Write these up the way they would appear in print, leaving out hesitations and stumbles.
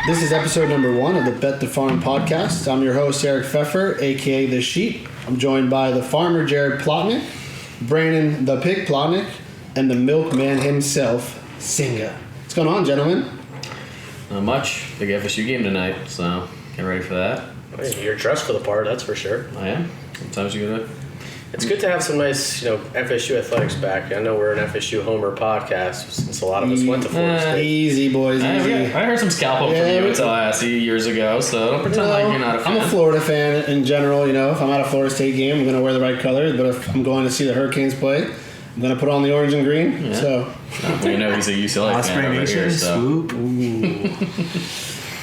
This is episode number 1 of the Bet the Farm podcast. I'm your host, Eric Pfeffer, a.k.a. The Sheep. I'm joined by the farmer, Jarrod Plotnick, Brandon the Pig Plotnick, and the milkman himself, Singa. What's going on, gentlemen? Not much. Big FSU game tonight, so get ready for that. You're dressed for the part, that's for sure. I am. Sometimes you gotta. It's good to have some nice, FSU athletics back. I know we're an FSU homer podcast since a lot of us went to Florida State. Easy, boys, easy. I heard some scalp up from you at Tallahassee years ago, so don't pretend like you're not a fan. I'm a Florida fan in general. If I'm at a Florida State game, I'm going to wear the right colors. But if I'm going to see the Hurricanes play, I'm going to put on the orange and green. Yeah. So we know he's a UCLA fan over here. So.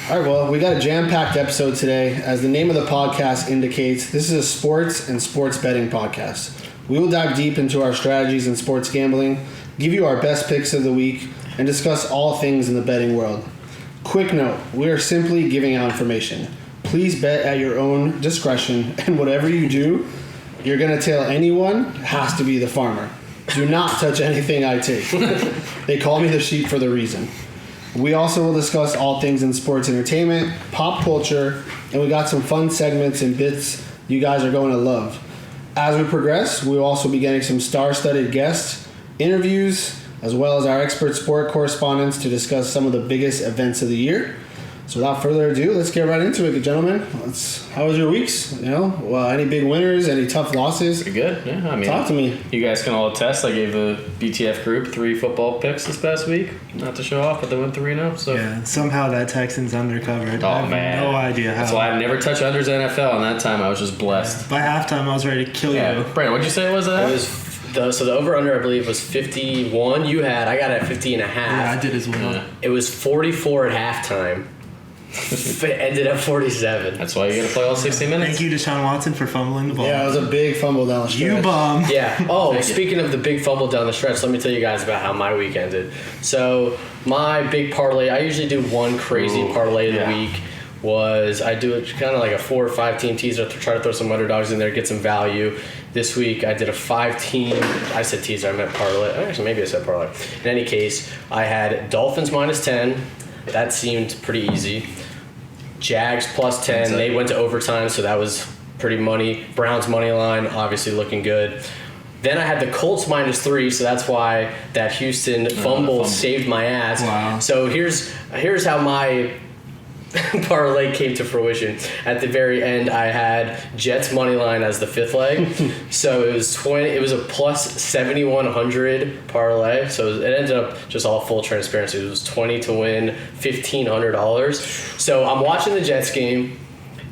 All right, well, we got a jam-packed episode today. As the name of the podcast indicates, this is a sports and sports betting podcast. We will dive deep into our strategies in sports gambling, give you our best picks of the week, and discuss all things in the betting world. Quick note, we are simply giving out information. Please bet at your own discretion, and whatever you do, you're going to tell anyone has to be the farmer. Do not touch anything I take. They call me the sheep for the reason. We also will discuss all things in sports entertainment, pop culture, and we got some fun segments and bits you guys are going to love. As we progress, we will also be getting some star-studded guests, interviews, as well as our expert sport correspondents to discuss some of the biggest events of the year. So without further ado, let's get right into it, gentlemen. How was your weeks? Any big winners? Any tough losses? Pretty good. Yeah, talk to me. You guys can all attest. I gave the BTF group 3 football picks this past week. Not to show off, but they went 3-0. So yeah, somehow that Texans undercovered. Oh I have man, no idea how. That's why I've never touched unders NFL, and that time I was just blessed. By halftime, I was ready to kill you. Brandon, what'd you say it was? The over-under, I believe, was 51. I got it at 50 and a half. Yeah, I did as well. Yeah. It was 44 at halftime. It ended up 47. That's why you got to play all 60 minutes. Thank you to Deshaun Watson for fumbling the ball. Yeah, it was a big fumble down the stretch. You bum. Yeah. Oh, speaking of the big fumble down the stretch, let me tell you guys about how my week ended. So my big parlay, I usually do one crazy parlay of the week. I do it kind of like a 4 or 5 team teaser to try to throw some underdogs in there, get some value. This week I did a 5-team. I said teaser, I meant parlay. Actually, maybe I said parlay. In any case, I had Dolphins -10. That seemed pretty easy. Jags +10. They went to overtime, so that was pretty money. Browns money line, obviously looking good. Then I had the Colts -3, so that's why that Houston fumble saved my ass. Wow. So here's how my parlay came to fruition. At the very end, I had Jets money line as the 5th leg. So it was 20. It was a +7,100 parlay. So it ended up, just all full transparency, it was 20 to win $1,500. So I'm watching the Jets game,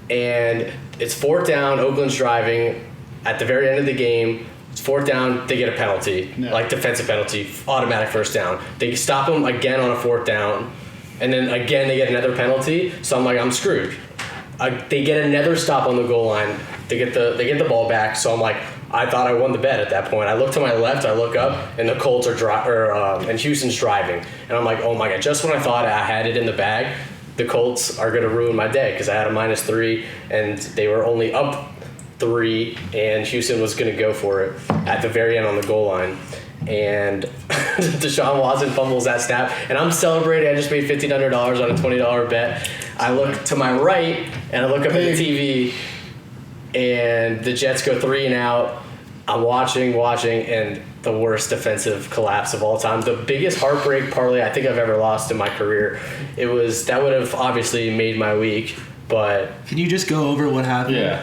and it's 4th down. Oakland's driving. At the very end of the game, it's 4th down. They get a penalty, like defensive penalty, automatic 1st down. They stop them again on a 4th down. And then again, they get another penalty. So I'm like, I'm screwed. They get another stop on the goal line. They get the ball back. So I'm like, I thought I won the bet at that point. I look to my left, I look up, and the Colts are and Houston's driving. And I'm like, oh my god! Just when I thought I had it in the bag, the Colts are gonna ruin my day because I had a -3, and they were only up 3, and Houston was gonna go for it at the very end on the goal line. And Deshaun Watson fumbles that snap, and I'm celebrating. I just made $1,500 on a $20 bet. I look to my right, and I look up at the TV, and the Jets go 3 and out. I'm watching, and the worst defensive collapse of all time. The biggest heartbreak parlay I think I've ever lost in my career. That would have obviously made my week, but... Can you just go over what happened? Yeah.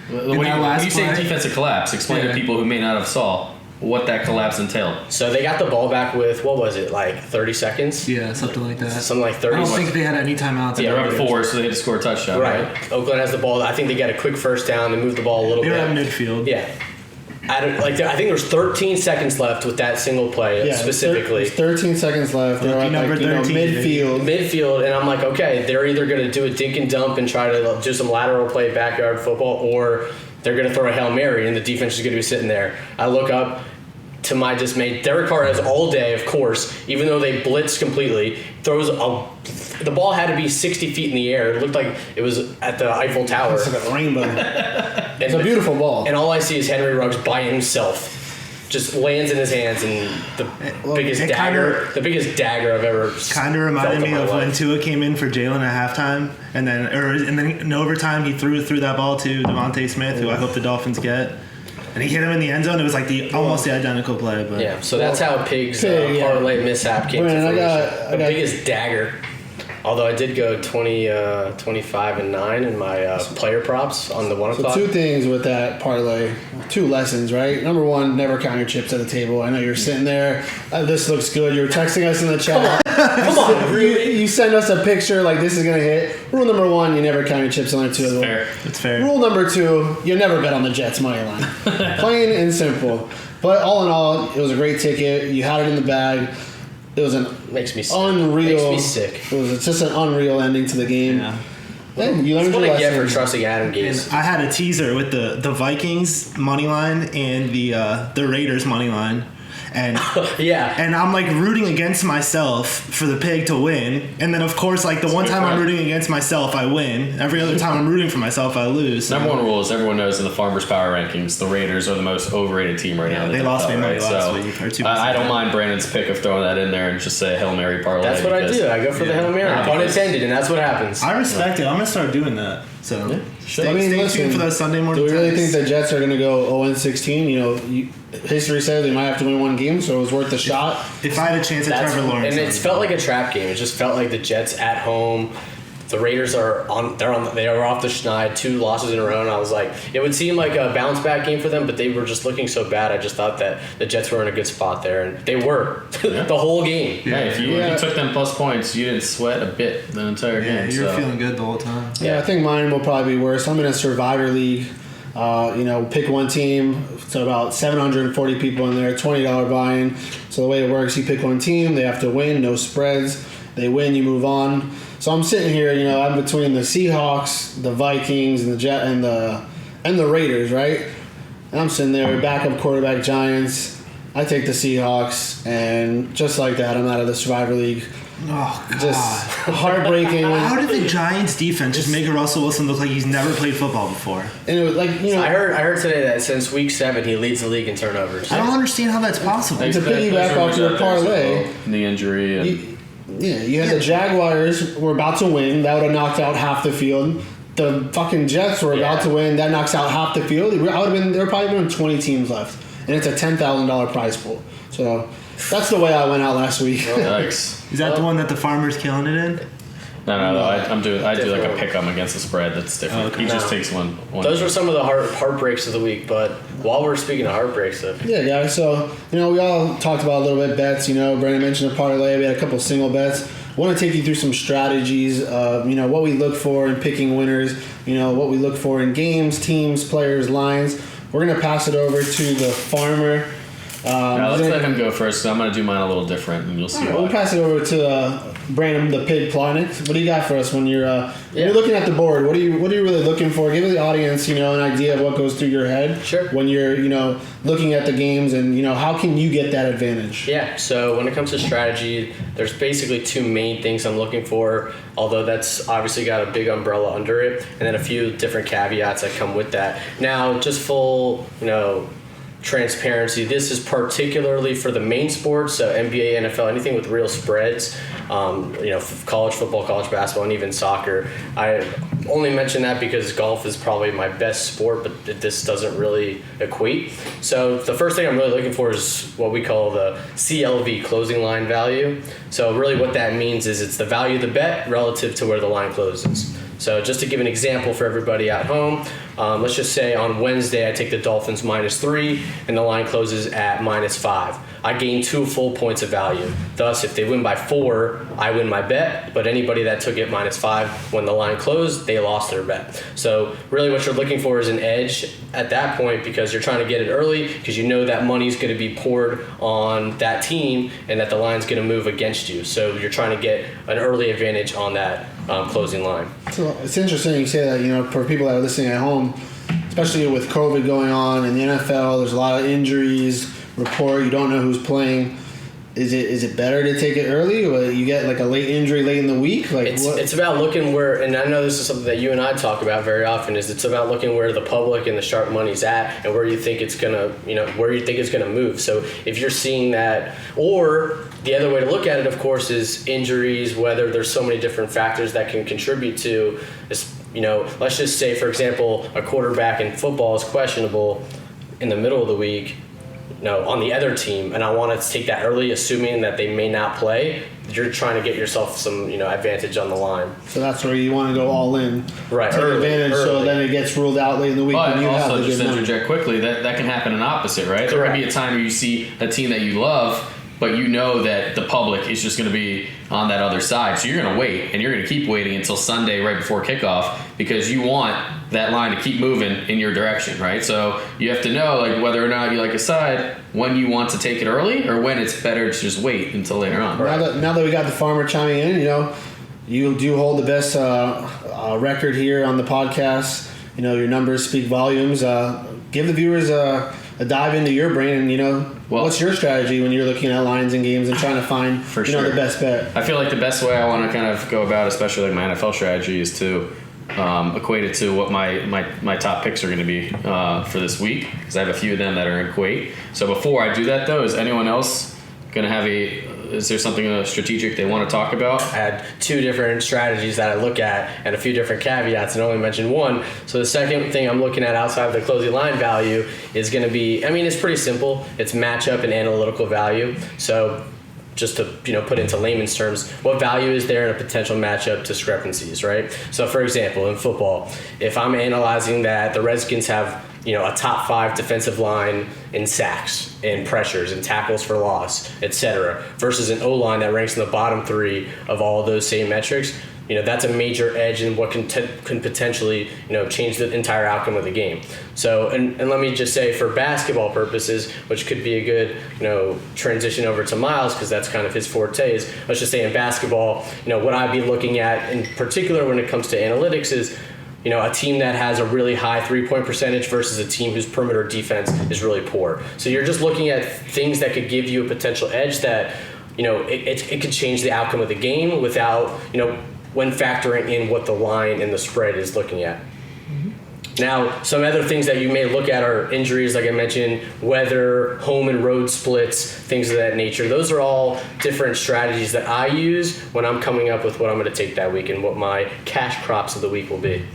When you say defensive collapse, explain to people who may not have saw what that collapse entailed. So they got the ball back with, what was it, like 30 seconds? Yeah, something like that. Something like 30. I don't think they had any timeouts. Yeah, they're up 4, so they had to score a touchdown. Right. Oakland has the ball. I think they got a quick 1st down. They moved the ball a little bit. They're at midfield. Yeah. I think there's 13 seconds left with that single play specifically. There's 13 seconds left. They're at midfield, and I'm like, okay, they're either going to do a dink and dump and try to do some lateral play, backyard football, or they're going to throw a Hail Mary, and the defense is going to be sitting there. I look up. To my dismay, Derek Carr has all day, of course, even though they blitzed completely, the ball had to be 60 feet in the air. It looked like it was at the Eiffel Tower. It's like a rainbow. It's a beautiful ball. And all I see is Henry Ruggs by himself. just lands in his hands, and the biggest it dagger I've ever Kind of reminded felt in me my of when life. Tua came in for Jalen at halftime, and then in overtime he threw that ball to Devontae Smith, who I hope the Dolphins get, and he hit him in the end zone. It was like almost the identical play. But Yeah, so that's how Pig's Pig, yeah. parlay mishap came Brandon, to I fruition. got- The biggest dagger. Although I did go 25-9 in my player props on the 1 So o'clock. two things with that parlay, two lessons, right? Number one, never count your chips at the table. I know you're sitting there. This looks good. You're texting us in the chat. Come on, really? You send us a picture like this is gonna hit. Rule number one, you never count your chips on the two. Fair. it's fair. Rule number two, you never bet on the Jets money line. Plain and simple. But all in all, it was a great ticket. You had it in the bag. It was an Makes me sick. unreal. Makes me sick. It was just an unreal ending to the game. Yeah. Yeah, you learned That's your what I get for lesson. trusting Adam And Gase. I had a teaser with the Vikings money line and the Raiders money line, and Yeah. and I'm like rooting against myself for the Pig to win, and then of course like the one time I'm rooting against myself I win. Every other time I'm rooting for myself I lose. Number one rule is everyone knows in the Farmers Power Rankings, the Raiders are the most overrated team right now. in the they lost NFL, me money right? last So, week, or 2 I don't weeks mind Brandon's pick of throwing that in there and just say Hail Mary parlay. That's what I because- do. I go for the Hail Mary. Yeah. Pun intended, and that's what happens. I respect it. I'm gonna start doing that. So Sure. I mean, stay listen, tuned for those Sunday morning. do we really texts. think the Jets are going to go 0-16? You know, history says they might have to win one game, so it was worth the shot. If I had a chance at That's, Trevor Lawrence, and I it's would felt go. like a trap game. It just felt like the Jets at home. The Raiders they are off the schneid, 2 losses in a row, and I was like, it would seem like a bounce back game for them, but they were just looking so bad. I just thought that the Jets were in a good spot there, and they were the whole game. Hey, if you took them plus points, you didn't sweat a bit the entire Yeah, game. you were so. feeling good the whole time. Yeah, I think mine will probably be worse. I'm in a Survivor League. Pick one team. So about 740 people in there, $20 buy-in. So the way it works, you pick one team. They have to win, no spreads. They win, you move on. So I'm sitting here, I'm between the Seahawks, the Vikings, and the Raiders, right? And I'm sitting there, backup quarterback Giants. I take the Seahawks, and just like that, I'm out of the Survivor League. Oh God! Just heartbreaking. How did the Giants defense just make Russell Wilson look like he's never played football before? And it was like, I heard today that since week 7 he leads the league in turnovers. I don't understand how that's possible. To piggyback off your parlay, knee injury and you had the Jaguars were about to win. That would have knocked out half the field. The fucking Jets were about to win. That knocks out half the field. There would probably been 20 teams left, and it's a $10,000 prize pool. So that's the way I went out last week. yikes. Is that the one that the farmer's killing it in? No. I do like a pick 'em against the spread. That's different. Okay. He just takes one. Those were some of the heartbreaks of the week. But while we're speaking of heartbreaks, Yeah, guys. So we all talked about a little bit bets. Brandon mentioned a parlay. We had a couple single bets. I want to take you through some strategies of what we look for in picking winners. What we look for in games, teams, players, lines. We're gonna pass it over to the farmer. Now let's let him go first. So I'm gonna do mine a little different, and you'll see We'll why. pass it over to Brandon, the Pig Plonic. What do you got for us when you're looking at the board? What are you really looking for? Give the audience, an idea of what goes through your head. Sure. When you're, looking at the games, and how can you get that advantage? Yeah, so when it comes to strategy, there's basically 2 main things I'm looking for, although that's obviously got a big umbrella under it, and then a few different caveats that come with that. Now, just full, transparency, this is particularly for the main sports, so NBA, NFL, anything with real spreads, college football, college basketball, and even soccer. I only mention that because golf is probably my best sport, but this doesn't really equate. So the first thing I'm really looking for is what we call the CLV, closing line value. So really what that means is it's the value of the bet relative to where the line closes. So just to give an example for everybody at home, let's just say on Wednesday I take the Dolphins -3 and the line closes at -5. I gain 2 full points of value. Thus, if they win by 4, I win my bet, but anybody that took it -5 when the line closed, they lost their bet. So really what you're looking for is an edge at that point because you're trying to get it early because you know that money's going to be poured on that team and that the line's going to move against you. So you're trying to get an early advantage on that closing line. So it's interesting you say that, for people that are listening at home, especially with COVID going on in the NFL, there's a lot of injuries, you don't know who's playing. Is it better to take it early, or you get like a late injury late in the week? Like it's about looking where, and I know this is something that you and I talk about very often. Is it's about looking where the public and the sharp money's at, and where you think it's gonna, where you think it's gonna move. So if you're seeing that, or the other way to look at it, of course, is injuries. Whether there's so many different factors that can contribute to, let's just say, for example, a quarterback in football is questionable in the middle of the week. On the other team, and I want to take that early, assuming that they may not play. You're trying to get yourself some, advantage on the line. So that's where you want to go all in, right? Take advantage, so then it gets ruled out late in the week. But and you also, have the just good interject quickly, that can happen in opposite, right? Correct. There can be a time where you see a team that you love, but you know that the public is just going to be on that other side. So you're going to wait, and you're going to keep waiting until Sunday right before kickoff because you want that line to keep moving in your direction, right? So you have to know like whether or not you like a side, when you want to take it early or when it's better to just wait until later on. Now that we got the farmer chiming in, you do hold the best record here on the podcast. Your numbers speak volumes. Give the viewers a dive into your brain and what's your strategy when you're looking at lines and games and trying to find the best bet. I feel like the best way I want to kind of go about, especially like my NFL strategy, is to equate it to what my top picks are going to be for this week, because I have a few of them that are in equate. So before I do that though, is anyone else going to have is there something strategic they want to talk about? I had two different strategies that I look at and a few different caveats, and only mentioned one. So the second thing I'm looking at outside of the closing line value is going to be, it's pretty simple. It's matchup and analytical value. So just to put into layman's terms, what value is there in a potential matchup discrepancies, right? So for example, in football, if I'm analyzing that the Redskins have a top 5 defensive line in sacks, in pressures, in tackles for loss, etc., versus an O-line that ranks in the bottom 3 of all of those same metrics, that's a major edge in what can potentially change the entire outcome of the game. So and let me just say, for basketball purposes, which could be a good transition over to Myles, because that's kind of his forte, is let's just say in basketball, what I'd be looking at in particular when it comes to analytics is a team that has a really high 3-point percentage versus a team whose perimeter defense is really poor. So you're just looking at things that could give you a potential edge that it could change the outcome of the game without when factoring in what the line and the spread is looking at. Mm-hmm. Now, some other things that you may look at are injuries, like I mentioned, weather, home and road splits, things of that nature. Those are all different strategies that I use when I'm coming up with what I'm going to take that week and what my cash crops of the week will be.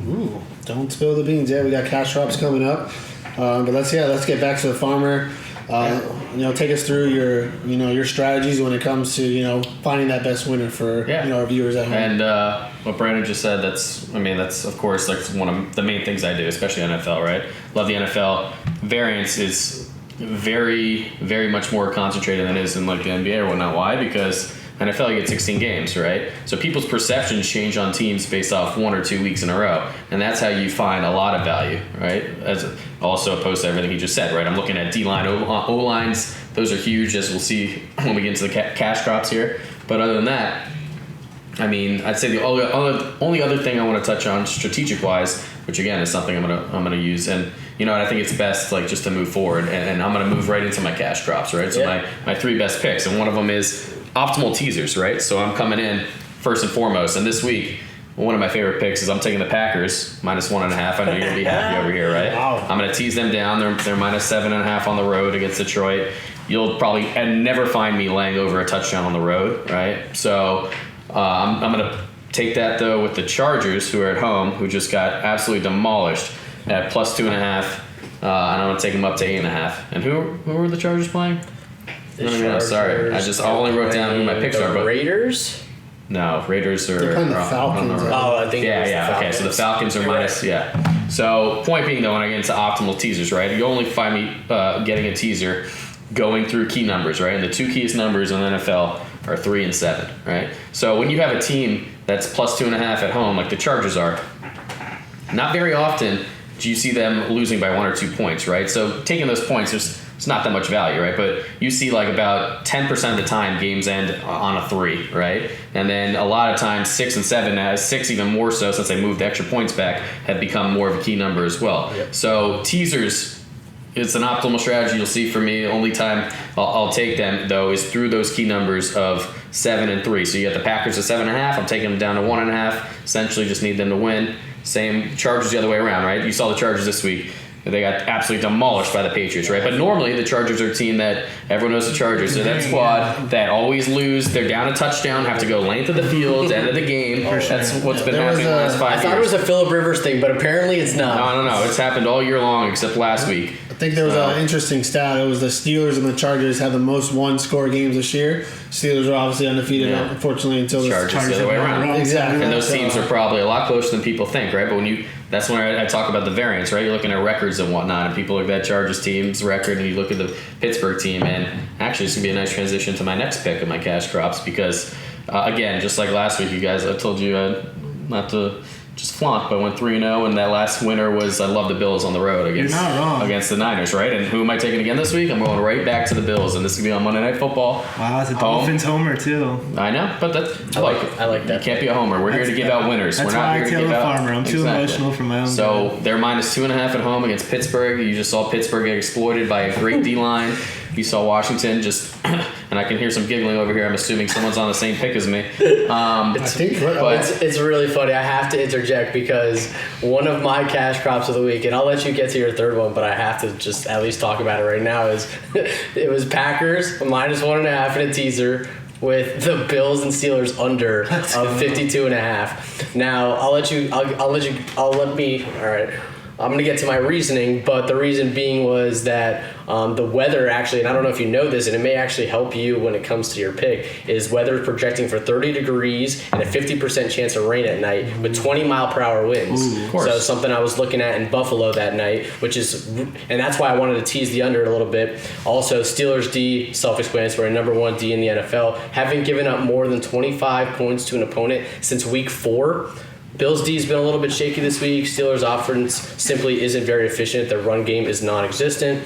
Ooh, don't spill the beans. Yeah, we got cash crops coming up. But let's get back to the farmer. Take us through your strategies when it comes to finding that best winner for our viewers at home. And what Brandon just said, that's of course like one of the main things I do, especially NFL, right? Love the NFL. Variance is very, very much more concentrated than it is in like the NBA or whatnot. Why? Because NFL, you get 16 games, right? So people's perceptions change on teams based off 1 or 2 weeks in a row. And that's how you find a lot of value, right? As also opposed to everything he just said, right? I'm looking at D-line, O-lines. Those are huge, as we'll see when we get into the cash crops here. But other than that, I'd say the only other thing I want to touch on strategic-wise, which again is something I'm gonna use, and I think it's best like just to move forward, and I'm gonna move right into my cash crops, right? So my 3 best picks, and one of them is optimal teasers, right? So I'm coming in first and foremost, and this week one of my favorite picks is I'm taking the Packers -1.5. I know you're gonna be happy over here, right? Wow. I'm gonna tease them down. They're -7.5 on the road against Detroit. You'll probably never find me laying over a touchdown on the road, right? So I'm gonna take that though with the Chargers, who are at home, who just got absolutely demolished at +2.5, and I'm gonna take them up to 8.5. And who were the Chargers playing? No, sorry. I only wrote down who my picks are. But Raiders? No, Raiders are. They're playing the Falcons. I think. Yeah. Okay, so the Falcons are minus. Right. Yeah. So point being though, when I get into optimal teasers, right, you only find me getting a teaser going through key numbers, right? And the 2 keyest numbers in the NFL are 3 and 7, right? So when you have a team that's +2.5 at home, like the Chargers are, not very often do you see them losing by 1 or 2 points, right? So taking those points, it's not that much value, right? But you see like about 10% of the time games end on a 3, right? And then a lot of times 6 and 7, 6 even more so since they moved the extra points back, have become more of a key number as well. Yep. So teasers it's an optimal strategy. You'll see for me, only time I'll take them though is through those key numbers of 7 and 3. So you got the Packers at 7.5. I'm taking them down to 1.5. Essentially, just need them to win. Same Chargers the other way around, right? You saw the Chargers this week. They got absolutely demolished by the Patriots, right? But normally the Chargers are a team that everyone knows the Chargers. They're that squad that always lose. They're down a touchdown, have to go length of the field, end of the game. That's what's been happening the last 5 years. I thought it was a Phillip Rivers thing, but apparently it's not. No. It's happened all year long except last week. I think there was an interesting stat. It was the Steelers and the Chargers had the most one-score games this year. Steelers are obviously undefeated, unfortunately, until the Chargers the other way around. Exactly. And those teams are probably a lot closer than people think, right? But that's when I talk about the variance, right? You're looking at records and whatnot, and people look at that Chargers team's record, and you look at the Pittsburgh team, and actually it's going to be a nice transition to my next pick of my cash crops because, again, just like last week, you guys, I told you not to just flaunt, but I went 3-0, and that last winner was I love the Bills on the road against the Niners, right? And who am I taking again this week? I'm going right back to the Bills, and this is going to be on Monday Night Football. Wow, it's a Dolphins homer, too. I know, but I like that. You can't be a homer. We're here to give out winners. That's We're not why here I to give a out. farmer. I'm too emotional for my own So good. they're minus 2.5 at home against Pittsburgh. You just saw Pittsburgh get exploited by a great D-line. You saw Washington just, and I can hear some giggling over here. I'm assuming someone's on the same pick as me. I think, but It's really funny. I have to interject because one of my cash crops of the week, and I'll let you get to your third one, but I have to just at least talk about it right now, is it was Packers minus 1.5 in a teaser with the Bills and Steelers under of 52.5. Now, all right. I'm going to get to my reasoning, but the reason being was that the weather actually, and I don't know if you know this, and it may actually help you when it comes to your pick, is weather projecting for 30 degrees and a 50% chance of rain at night with 20-mile-per-hour winds. Ooh, of course. So something I was looking at in Buffalo that night, and that's why I wanted to tease the under a little bit. Also, Steelers D, self-explanatory, number 1 D in the NFL, haven't given up more than 25 points to an opponent since week 4. Bills D's been a little bit shaky this week. Steelers offense simply isn't very efficient. Their run game is non-existent.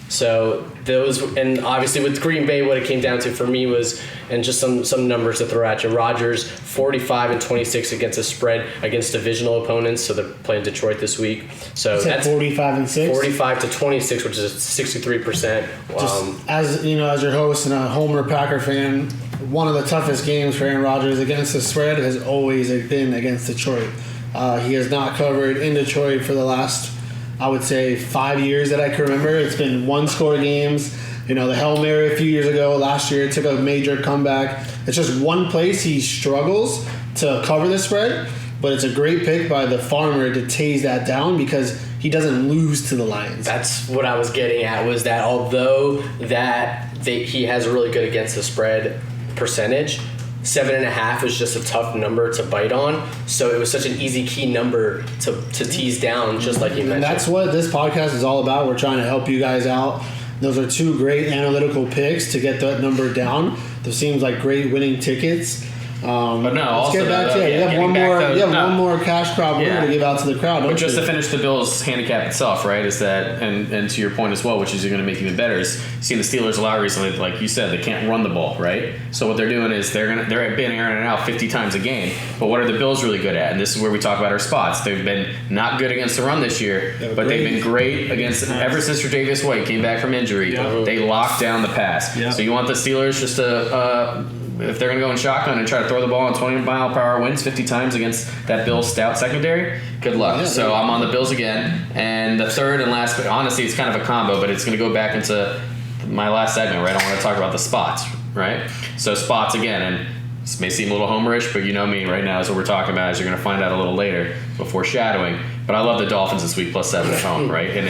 So those, and obviously with Green Bay, what it came down to for me was, and just some numbers to throw at you. Rodgers 45-26 against the spread against divisional opponents. So they're playing Detroit this week. So that's 45-6. 45-26, which is 63%. As you know, as your host and a Homer Packer fan, one of the toughest games for Aaron Rodgers against the spread has always been against Detroit. He has not covered in Detroit for the last, I would say, 5 years that I can remember. It's been one-score games. You know, the Hail Mary a few years ago, last year, it took a major comeback. It's just one place he struggles to cover the spread, but it's a great pick by the farmer to tase that down because he doesn't lose to the Lions. That's what I was getting at, was that although he has really good against the spread percentage, 7.5 was just a tough number to bite on. So it was such an easy key number to tease down, just like you mentioned. And that's what this podcast is all about. We're trying to help you guys out. Those are 2 great analytical picks to get that number down. Those seems like great winning tickets. But no, let's also get back to it. You have one more cash crop winner to give out to the crowd. But just to finish the Bills' handicap itself, right, is that, and to your point as well, which is you're going to make even better, is seeing the Steelers a lot recently, like you said, they can't run the ball, right? So what they're doing is they're been airing it out 50 times a game. But what are the Bills really good at? And this is where we talk about our spots. They've been not good against the run this year, but they've been great against ever since Tre'Davious White came back from injury. Yeah. They locked down the pass. Yeah. So you want the Steelers just to if they're going to go in shotgun and try to throw the ball on 20-mile-per-hour winds 50 times against that Bills stout secondary, good luck. So I'm on the Bills again. And the third and last, honestly, it's kind of a combo, but it's going to go back into my last segment, right? I want to talk about the spots, right? So spots again, and this may seem a little homerish, but you know me right now is what we're talking about, as you're going to find out a little later before shadowing. But I love the Dolphins this week +7 at home, right? And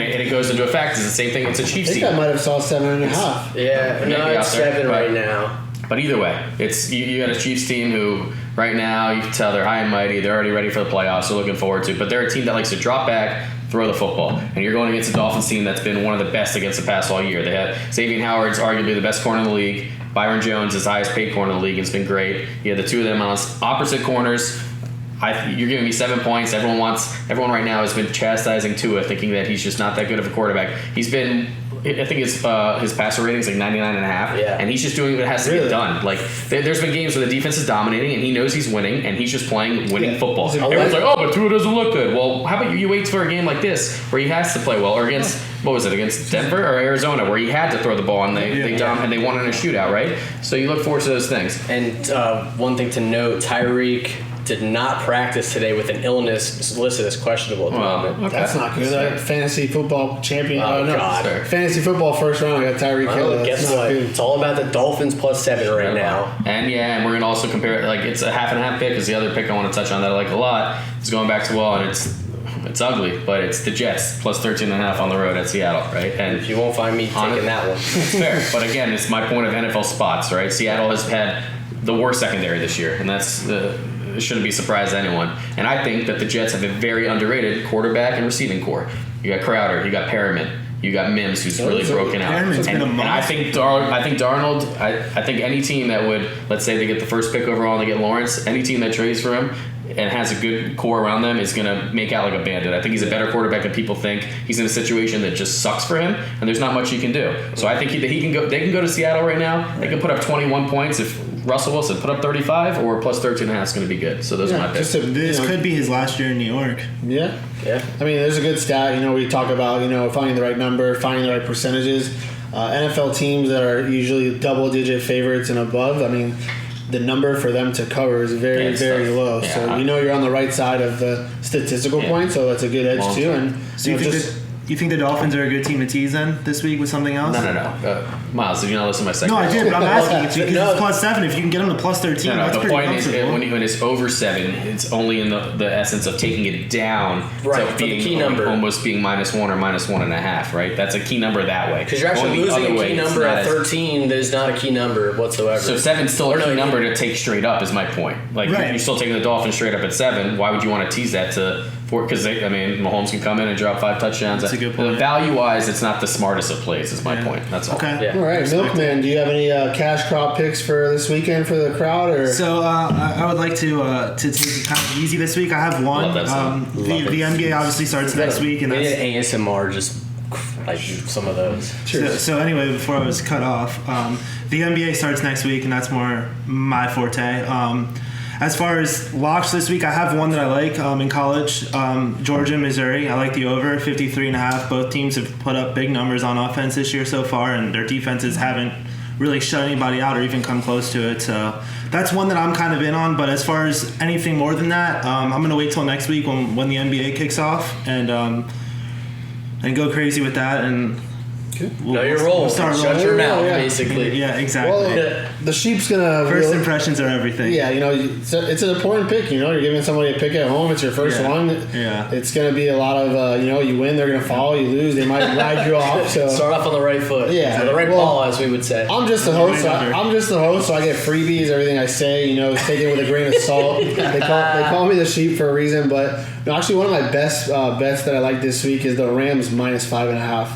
it goes into effect. It's the same thing. It's a Chiefs team. I think I might have saw 7.5. Yeah, no, it's 7 right now. But either way, it's you got a Chiefs team who right now you can tell they're high and mighty. They're already ready for the playoffs. They're looking forward to it. But they're a team that likes to drop back, throw the football. And you're going against a Dolphins team that's been one of the best against the pass all year. They have Xavier Howard's arguably the best corner in the league. Byron Jones is the highest paid corner in the league. It's been great. You have the two of them on opposite corners. You're giving me 7 points. Everyone right now has been chastising Tua, thinking that he's just not that good of a quarterback. He's been I think his passer rating is like 99.5, and he's just doing what has to get done. Like there's been games where the defense is dominating and he knows he's winning and he's just playing winning football. Everyone's like, oh, but Tua doesn't look good. Well, how about you wait for a game like this where he has to play well, or against against Denver or Arizona where he had to throw the ball and they won in a shootout, right? So you look forward to those things. And one thing to note, Tyreek did not practice today with an illness listed as questionable at the moment. Okay. That's not good. Fantasy football champion. God. Fantasy football first round. I got Tyreek Hill. Guess what? Good. It's all about the Dolphins +7 right now. And we're gonna also compare it. Like it's a 50-50 pick. Because the other pick I want to touch on that I like a lot is going back to and it's ugly, but it's the Jets +13.5 on the road at Seattle, right? And you won't find me taking that one. It's fair, but again, it's my point of NFL spots, right? Seattle has had the worst secondary this year, and that's it shouldn't be a surprise to anyone. And I think that the Jets have a very underrated quarterback and receiving core. You got Crowder, you got Perriman, you got Mims, who's really broken out. And I think Darnold. I think any team that would, let's say they get the first pick overall and they get Lawrence, any team that trades for him and has a good core around them is going to make out like a bandit. I think he's a better quarterback than people think. He's in a situation that just sucks for him, and there's not much he can do. So I think he can go. They can go to Seattle right now. They can put up 21 points if Russell Wilson put up 35, or +13.5 is going to be good. So those are my picks. This could be his last year in New York. Yeah. I mean, there's a good stat. We talk about finding the right number, finding the right percentages. NFL teams that are usually double-digit favorites and above. I mean, the number for them to cover is very, very low. Yeah. So you're on the right side of the statistical point, so that's a good edge too. And so you think the Dolphins are a good team to tease then this week with something else? No. Myles, did you not listen to my second? No, I did, but I'm asking you because it's +7. If you can get them to +13, that's pretty point comfortable. Is when it's over 7, it's only in the essence of taking it down to being key number, almost being -1 or -1.5, right? That's a key number that way. Because you're actually losing a key number at 13. There's not a key number whatsoever. So 7's still a key number to take straight up. Is my point. Like you're still taking the Dolphins straight up at 7. Why would you want to tease that to? Because Mahomes can come in and drop 5 touchdowns. That's a good point. Value-wise, it's not the smartest of plays. Is my point. That's all. Okay. All right, Milkman. Do you have any cash crop picks for this weekend for the crowd? Or so I would like to take it kind of easy this week. I have one. The NBA obviously starts next week, and that's ASMR just like some of those. So anyway, before I was cut off, the NBA starts next week, and that's more my forte. As far as locks this week, I have one that I like in college. Georgia, Missouri. I like the over 53.5. Both teams have put up big numbers on offense this year so far, and their defenses haven't really shut anybody out or even come close to it. So that's one that I'm kind of in on. But as far as anything more than that, I'm going to wait till next week when the NBA kicks off and go crazy with that. And know your role. Shut your mouth, basically. Yeah, exactly. Well, the sheep's gonna. First impressions are everything. Yeah, it's an important pick. You're giving somebody a pick at home. It's your first one. Yeah. It's gonna be a lot of you win, they're gonna follow. You lose, they might ride you off. So start off on the right foot. Yeah, the right ball, as we would say. I'm just the host. So I get freebies. Everything I say, is taken with a grain of salt. They call me the sheep for a reason. But actually, one of my best bets that I like this week is the Rams -5.5.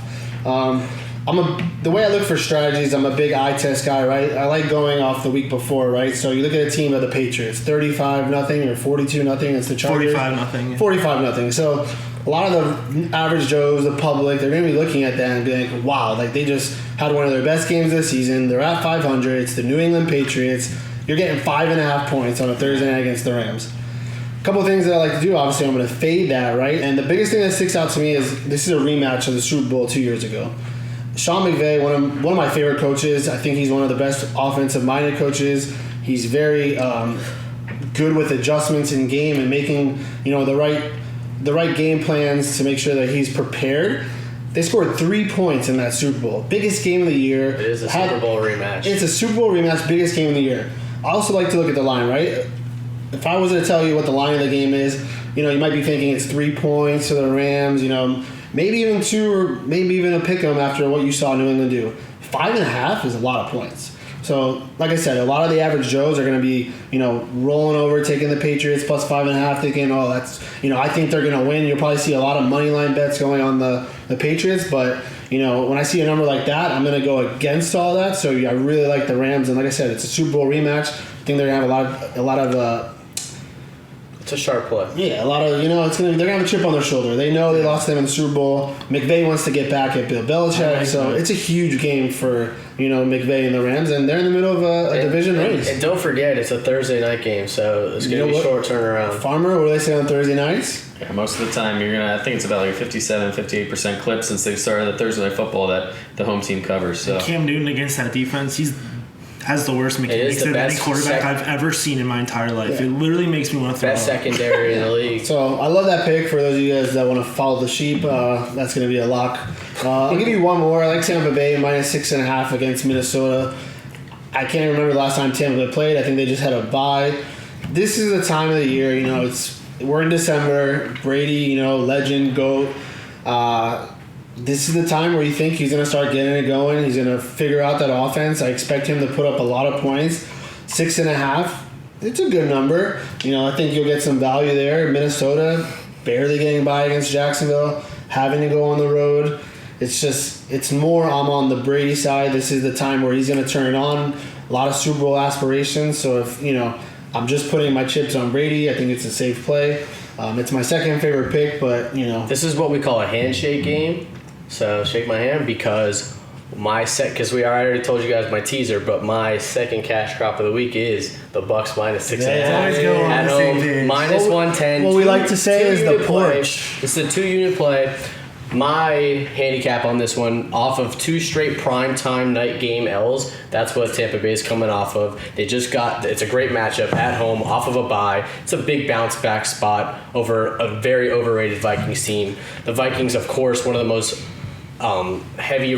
The way I look for strategies, I'm a big eye test guy, right? I like going off the week before, right? So you look at a team of the Patriots, 35-0 or 42-0. It's the Chargers. 45-0. 45-0. So a lot of the average Joes, the public, they're going to be looking at that and be like, wow, like they just had one of their best games this season. They're at 500. It's the New England Patriots. You're getting 5.5 points on a Thursday night against the Rams. A couple of things that I like to do, obviously, I'm going to fade that, right? And the biggest thing that sticks out to me is this is a rematch of the Super Bowl 2 years ago. Sean McVay, one of my favorite coaches. I think he's one of the best offensive-minded coaches. He's very good with adjustments in game and making the right game plans to make sure that he's prepared. They scored 3 points in that Super Bowl. Biggest game of the year. It is a Super Bowl rematch. It's a Super Bowl rematch, biggest game of the year. I also like to look at the line, right? If I was to tell you what the line of the game is, you might be thinking it's 3 points to the Rams, maybe even 2 or maybe even a pick 'em after what you saw New England do. 5.5 is a lot of points. So, like I said, a lot of the average Joes are going to be, rolling over, taking the Patriots +5.5, thinking, oh, that's, I think they're going to win. You'll probably see a lot of money line bets going on the Patriots, but, when I see a number like that, I'm going to go against all that. So, I really like the Rams, and like I said, it's a Super Bowl rematch. I think they're going to have a lot of It's a sharp play. Yeah, a lot of they're gonna have a chip on their shoulder. They know they lost them in the Super Bowl. McVay wants to get back at Bill Belichick, so it's a huge game for McVay and the Rams, and they're in the middle of a division race. And don't forget, it's a Thursday night game, so it's gonna be a short turnaround. Farmer, what do they say on Thursday nights? Yeah, most of the time I think it's about like a 57-58% clip since they started the Thursday Night Football that the home team covers. So Cam Newton against that defense, has the worst mechanics of any quarterback I've ever seen in my entire life. Yeah. It literally makes me want to throw Best up. secondary in the league. So I love that pick. For those of you guys that want to follow the sheep, that's going to be a lock. I'll give you one more. I like Tampa Bay -6.5 against Minnesota. I can't remember the last time Tampa Bay played. I think they just had a bye. This is the time of the year. We're in December. Brady, legend, GOAT. This is the time where you think he's going to start getting it going. He's going to figure out that offense. I expect him to put up a lot of points. 6.5. It's a good number. I think you'll get some value there. Minnesota barely getting by against Jacksonville, having to go on the road. It's more I'm on the Brady side. This is the time where he's going to turn it on. A lot of Super Bowl aspirations. So if, I'm just putting my chips on Brady, I think it's a safe play. It's my second favorite pick, but, This is what we call a handshake game. So shake my hand because because I already told you guys my teaser, but my second cash crop of the week is the Bucks -6.5 Always go on at the home same page. -110. What we like to say is the two-unit play. porch. It's a 2-unit play. My handicap on this one, off of 2 straight primetime night game L's, that's what Tampa Bay is coming off of. It's a great matchup at home, off of a bye. It's a big bounce back spot over a very overrated Vikings team. The Vikings, of course, one of the most heavy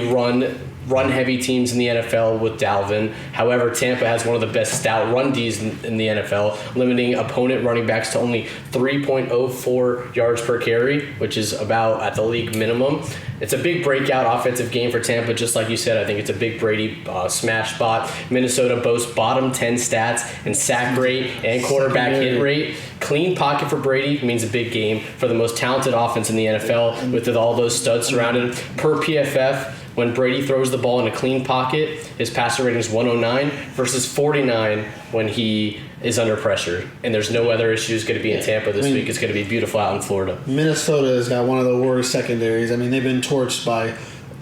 run-heavy teams in the NFL with Dalvin. However, Tampa has one of the best stout run Ds in the NFL, limiting opponent running backs to only 3.04 yards per carry, which is about at the league minimum. It's a big breakout offensive game for Tampa, just like you said. I think it's a big Brady smash spot. Minnesota boasts bottom 10 stats in sack rate and quarterback hit rate. Clean pocket for Brady means a big game for the most talented offense in the NFL with all those studs surrounded him. Per PFF, when Brady throws the ball in a clean pocket, his passer rating is 109 versus 49 when he is under pressure. And there's no other issues going to be in Tampa this week. It's going to be beautiful out in Florida. Minnesota has got one of the worst secondaries. They've been torched by,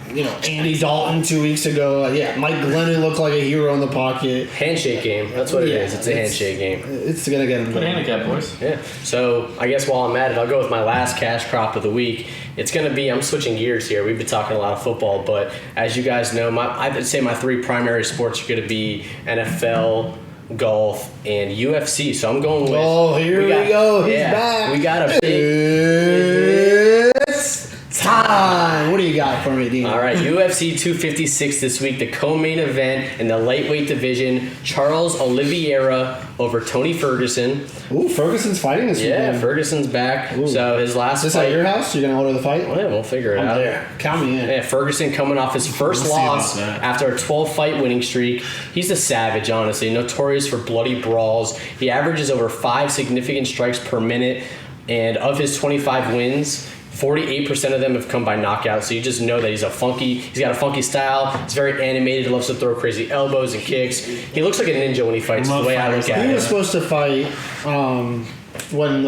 Andy Dalton 2 weeks ago. Mike Glennon looked like a hero in the pocket. Handshake game. That's what it is. It's a handshake game. It's going to get him good going. handicap, boys. Yeah. So I guess while I'm at it, I'll go with my last cash crop of the week. It's going to be, I'm switching gears here. We've been talking a lot of football, but as you guys know, I would say my 3 primary sports are going to be NFL, golf, and UFC. So I'm going with... Oh, here we go. He's back. We got a big... It's time. What do you got for me, Dean? All right, UFC 256 this week, the co-main event in the lightweight division. Charles Oliveira over Tony Ferguson. Ooh, Ferguson's fighting this weekend. Yeah, Ferguson's back. Ooh. So his last Is this fight... at your house? You're going to order the fight? Yeah, we'll figure it I'm out. there. Count me in. Yeah, Ferguson coming off his first We'll see loss about that. after a 12-fight winning streak. He's a savage, honestly, notorious for bloody brawls. He averages over 5 significant strikes per minute, and of his 25 wins, 48% of them have come by knockout, so you just know that he's got a funky style. He's very animated, loves to throw crazy elbows and kicks. He looks like a ninja when he fights, the way I look at He him. was supposed to fight when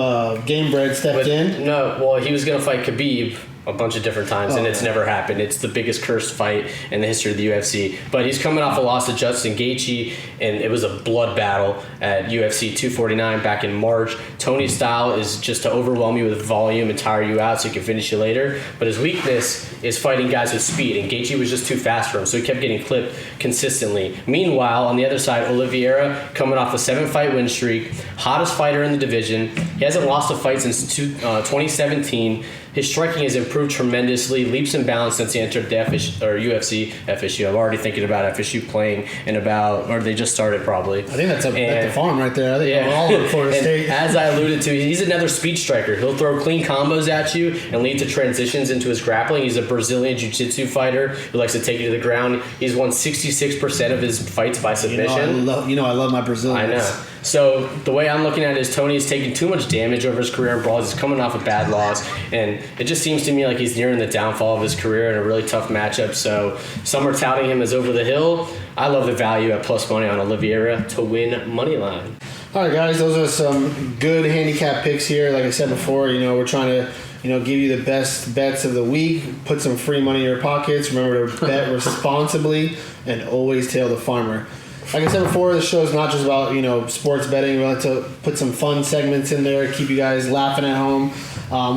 Gamebred stepped in. No, well, he was going to fight Khabib a bunch of different times, and it's never happened. It's the biggest cursed fight in the history of the UFC. But he's coming off a loss to Justin Gaethje, and it was a blood battle at UFC 249 back in March. Tony's style is just to overwhelm you with volume and tire you out so he can finish you later. But his weakness is fighting guys with speed, and Gaethje was just too fast for him, so he kept getting clipped consistently. Meanwhile, on the other side, Oliveira, coming off a 7-fight win streak, hottest fighter in the division. He hasn't lost a fight since 2017. His striking has improved tremendously, leaps and bounds since he entered the UFC FSU. I'm already thinking about FSU playing or they just started probably. I think that's at the farm right there. I think Yeah. we're all in Florida State. As I alluded to, he's another speed striker. He'll throw clean combos at you and lead to transitions into his grappling. He's a Brazilian jiu-jitsu fighter who likes to take you to the ground. He's won 66% of his fights by submission. I love my Brazilians. I know. So the way I'm looking at it is Tony is taking too much damage over his career in brawls. He's coming off a bad loss, and it just seems to me like he's nearing the downfall of his career in a really tough matchup. So some are touting him as over the hill. I love the value at plus money on Oliveira to win money line. All right, guys, those are some good handicap picks here. Like I said before, we're trying to, give you the best bets of the week. Put some free money in your pockets. Remember to bet responsibly and always tail the farmer. Like I said before, the show is not just about, sports betting. We like to put some fun segments in there, keep you guys laughing at home.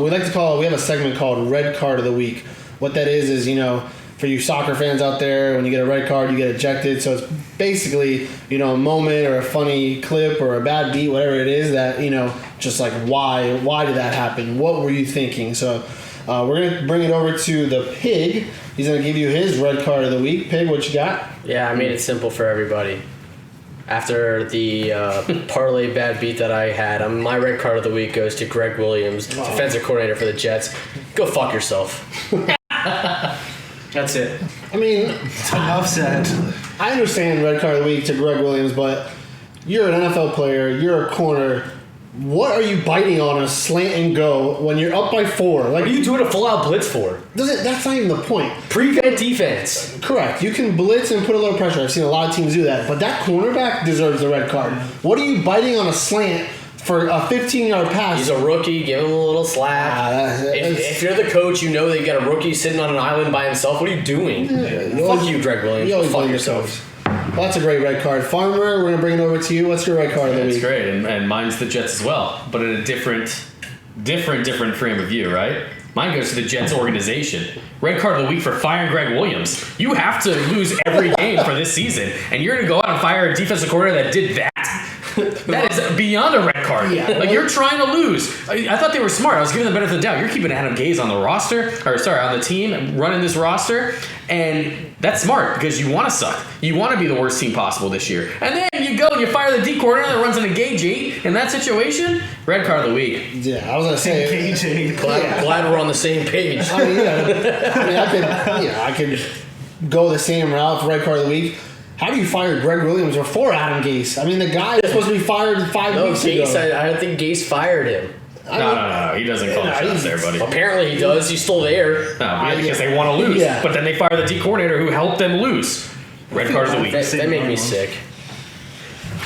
We have a segment called Red Card of the Week. What that is, for you soccer fans out there, when you get a red card, you get ejected. So it's basically, a moment or a funny clip or a bad beat, whatever it is that, just like why did that happen? What were you thinking? So we're going to bring it over to the Pig. He's going to give you his red card of the week. Pig, what you got? Yeah, I made it simple for everybody. After the parlay bad beat that I had, my red card of the week goes to Greg Williams, defensive coordinator for the Jets. Go fuck yourself. That's it. I mean, Enough said. I understand red card of the week to Greg Williams, but you're an NFL player. You're a corner. What are you biting on a slant and go when you're up by 4? Like, what are you doing a full-out blitz for? That's not even the point. Prevent defense. Correct. You can blitz and put a little pressure. I've seen a lot of teams do that. But that cornerback deserves the red card. What are you biting on a slant for a 15-yard pass? He's a rookie. Give him a little slack. If you're the coach, you know that you got a rookie sitting on an island by himself. What are you doing? Fuck you, Greg Williams. You always Fuck blame yourself. Well, that's a great red card. Farmer, we're going to bring it over to you. What's your red card of the week? That's great, and mine's the Jets as well, but in a different frame of view, right? Mine goes to the Jets organization. Red card of the week for firing Greg Williams. You have to lose every game for this season, and you're going to go out and fire a defensive coordinator that did that. That is beyond a red card. Yeah. Like, you're trying to lose. I thought they were smart. I was giving them the benefit of the doubt. You're keeping Adam Gase on the on the team, running this roster, and that's smart because you want to suck. You want to be the worst team possible this year. And then you go and you fire the D coordinator that runs in a gauge 8. In that situation, red card of the week. Yeah, I was going to say. Gauge 8. Glad we're on the same page. I could go the same route for red card of the week. How do you fire Greg Williams before Adam Gase? I mean, the guy is supposed to be fired 5 weeks ago. I don't think Gase fired him. No. He doesn't call the shots there, buddy. Apparently he does. He's still there. No, because they want to lose. Yeah. But then they fire the D coordinator who helped them lose. Red card of the week. That made me sick.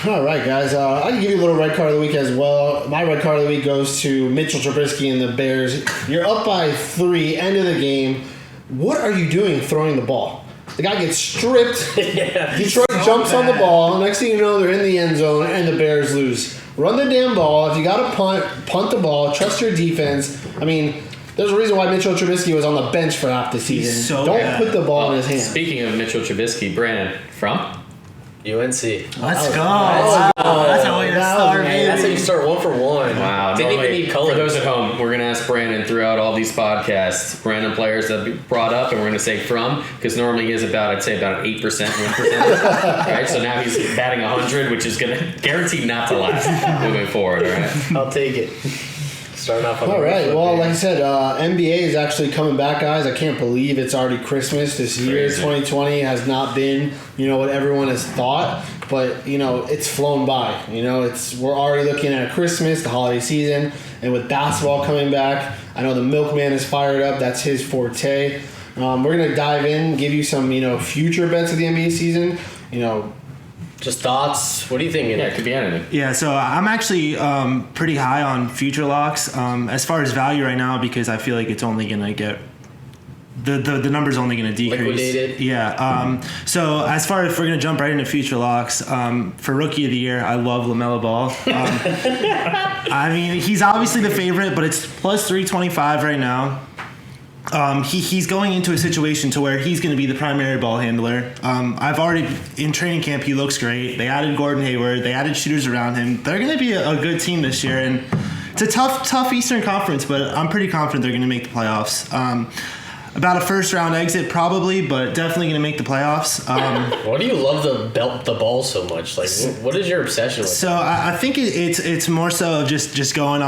All right, guys. I can give you a little red card of the week as well. My red card of the week goes to Mitchell Trubisky and the Bears. You're up by 3, end of the game. What are you doing throwing the ball? The guy gets stripped. Detroit jumps on the ball. Next thing you know, they're in the end zone, and the Bears lose. Run the damn ball. If you got to punt the ball. Trust your defense. I mean, there's a reason why Mitchell Trubisky was on the bench for half the season. Don't put the ball in his hand. Speaking of Mitchell Trubisky, Brandon, from? UNC. Let's go. Wow. That's how we start, baby. That's how you start 1 for 1. Wow. Didn't even need color. For those at home, we're going to ask Brandon throughout all these podcasts, random players that be brought up, and we're going to say from, because normally he has about an 8% win percentage. Right? So now he's batting 100, which is going to guarantee not to last moving forward. All right? I'll take it. Starting off on All the right. right Well, foot, like I said, NBA is actually coming back, guys. I can't believe it's already Christmas this year. Crazy. 2020 has not been, what everyone has thought, but it's flown by. We're already looking at Christmas, the holiday season, and with basketball coming back, I know the Milkman is fired up. That's his forte. We're gonna dive in, give you some, future bets of the NBA season. Just thoughts. What are you thinking? Yeah, it could be anything. Yeah, so I'm actually pretty high on future locks as far as value right now because I feel like it's only going to get the number's only going to decrease. Liquidated. Yeah. So as far as if we're going to jump right into future locks, for Rookie of the Year, I love LaMelo Ball. I mean, he's obviously the favorite, but it's plus 325 right now. He's going into a situation to where he's going to be the primary ball handler. I've already in training camp. He looks great. They added Gordon Hayward. They added shooters around him. They're going to be a good team this year, and it's a tough Eastern Conference, but I'm pretty confident they're going to make the playoffs. About a first round exit probably, but definitely going to make the playoffs. Why do you love the ball so much? Like, what is your obsession with? So I think it's more so of just going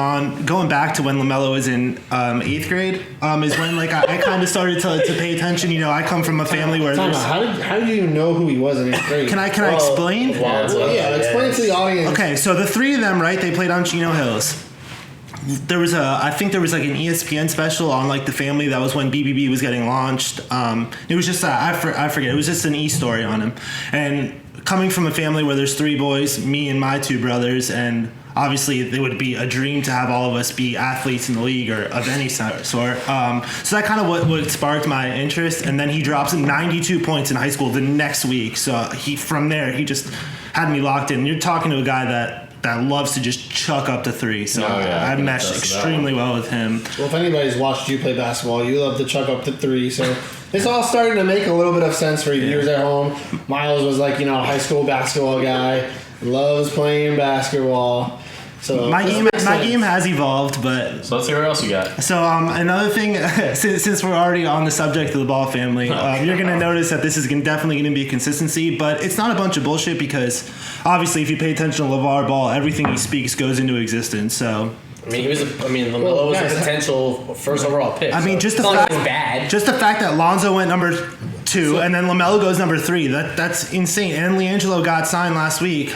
back to when LaMelo was in 8th grade is when I kind of started to pay attention. I come from a family where how did you know who he was in 8th grade? Can I explain? Explain to the audience. Okay, so the 3 of them, right? They played on Chino Hills. I think there was an ESPN special on the family. That was when BBB was getting launched. It was just I forget. It was just an story on him. And coming from a family where there's 3 boys, me and my 2 brothers, and obviously it would be a dream to have all of us be athletes in the league or of any sort. So that kind of what sparked my interest. And then he drops 92 points in high school the next week. So from there he just had me locked in. You're talking to a guy that loves to just chuck up the 3. So I meshed extremely well with him. Well, if anybody's watched you play basketball, you love to chuck up the 3. So it's all starting to make a little bit of sense for you viewers at home. Myles was like, a high school basketball guy, loves playing basketball. So my game has evolved, but So let's see what else you got. so another thing, since we're already on the subject of the Ball family, you're gonna notice that this is definitely gonna be a consistency, but it's not a bunch of bullshit because obviously if you pay attention to LeVar Ball, everything he speaks goes into existence. So LaMelo was a potential first overall pick. just it's the not fact, like bad. just the fact that Lonzo went number 2 and then LaMelo goes number 3, that's insane. And LiAngelo got signed last week.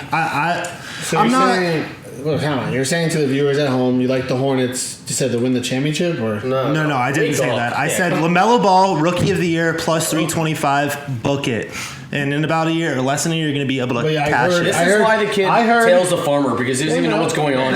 You're saying to the viewers at home, you like the Hornets, you said to win the championship? Or No, I didn't say that. I said LaMelo Ball, Rookie of the Year, plus 325, book it. And in about a year, or less than a year, you're going to be able to cash it. This is why the kid tails the farmer, because he doesn't even know what's going on.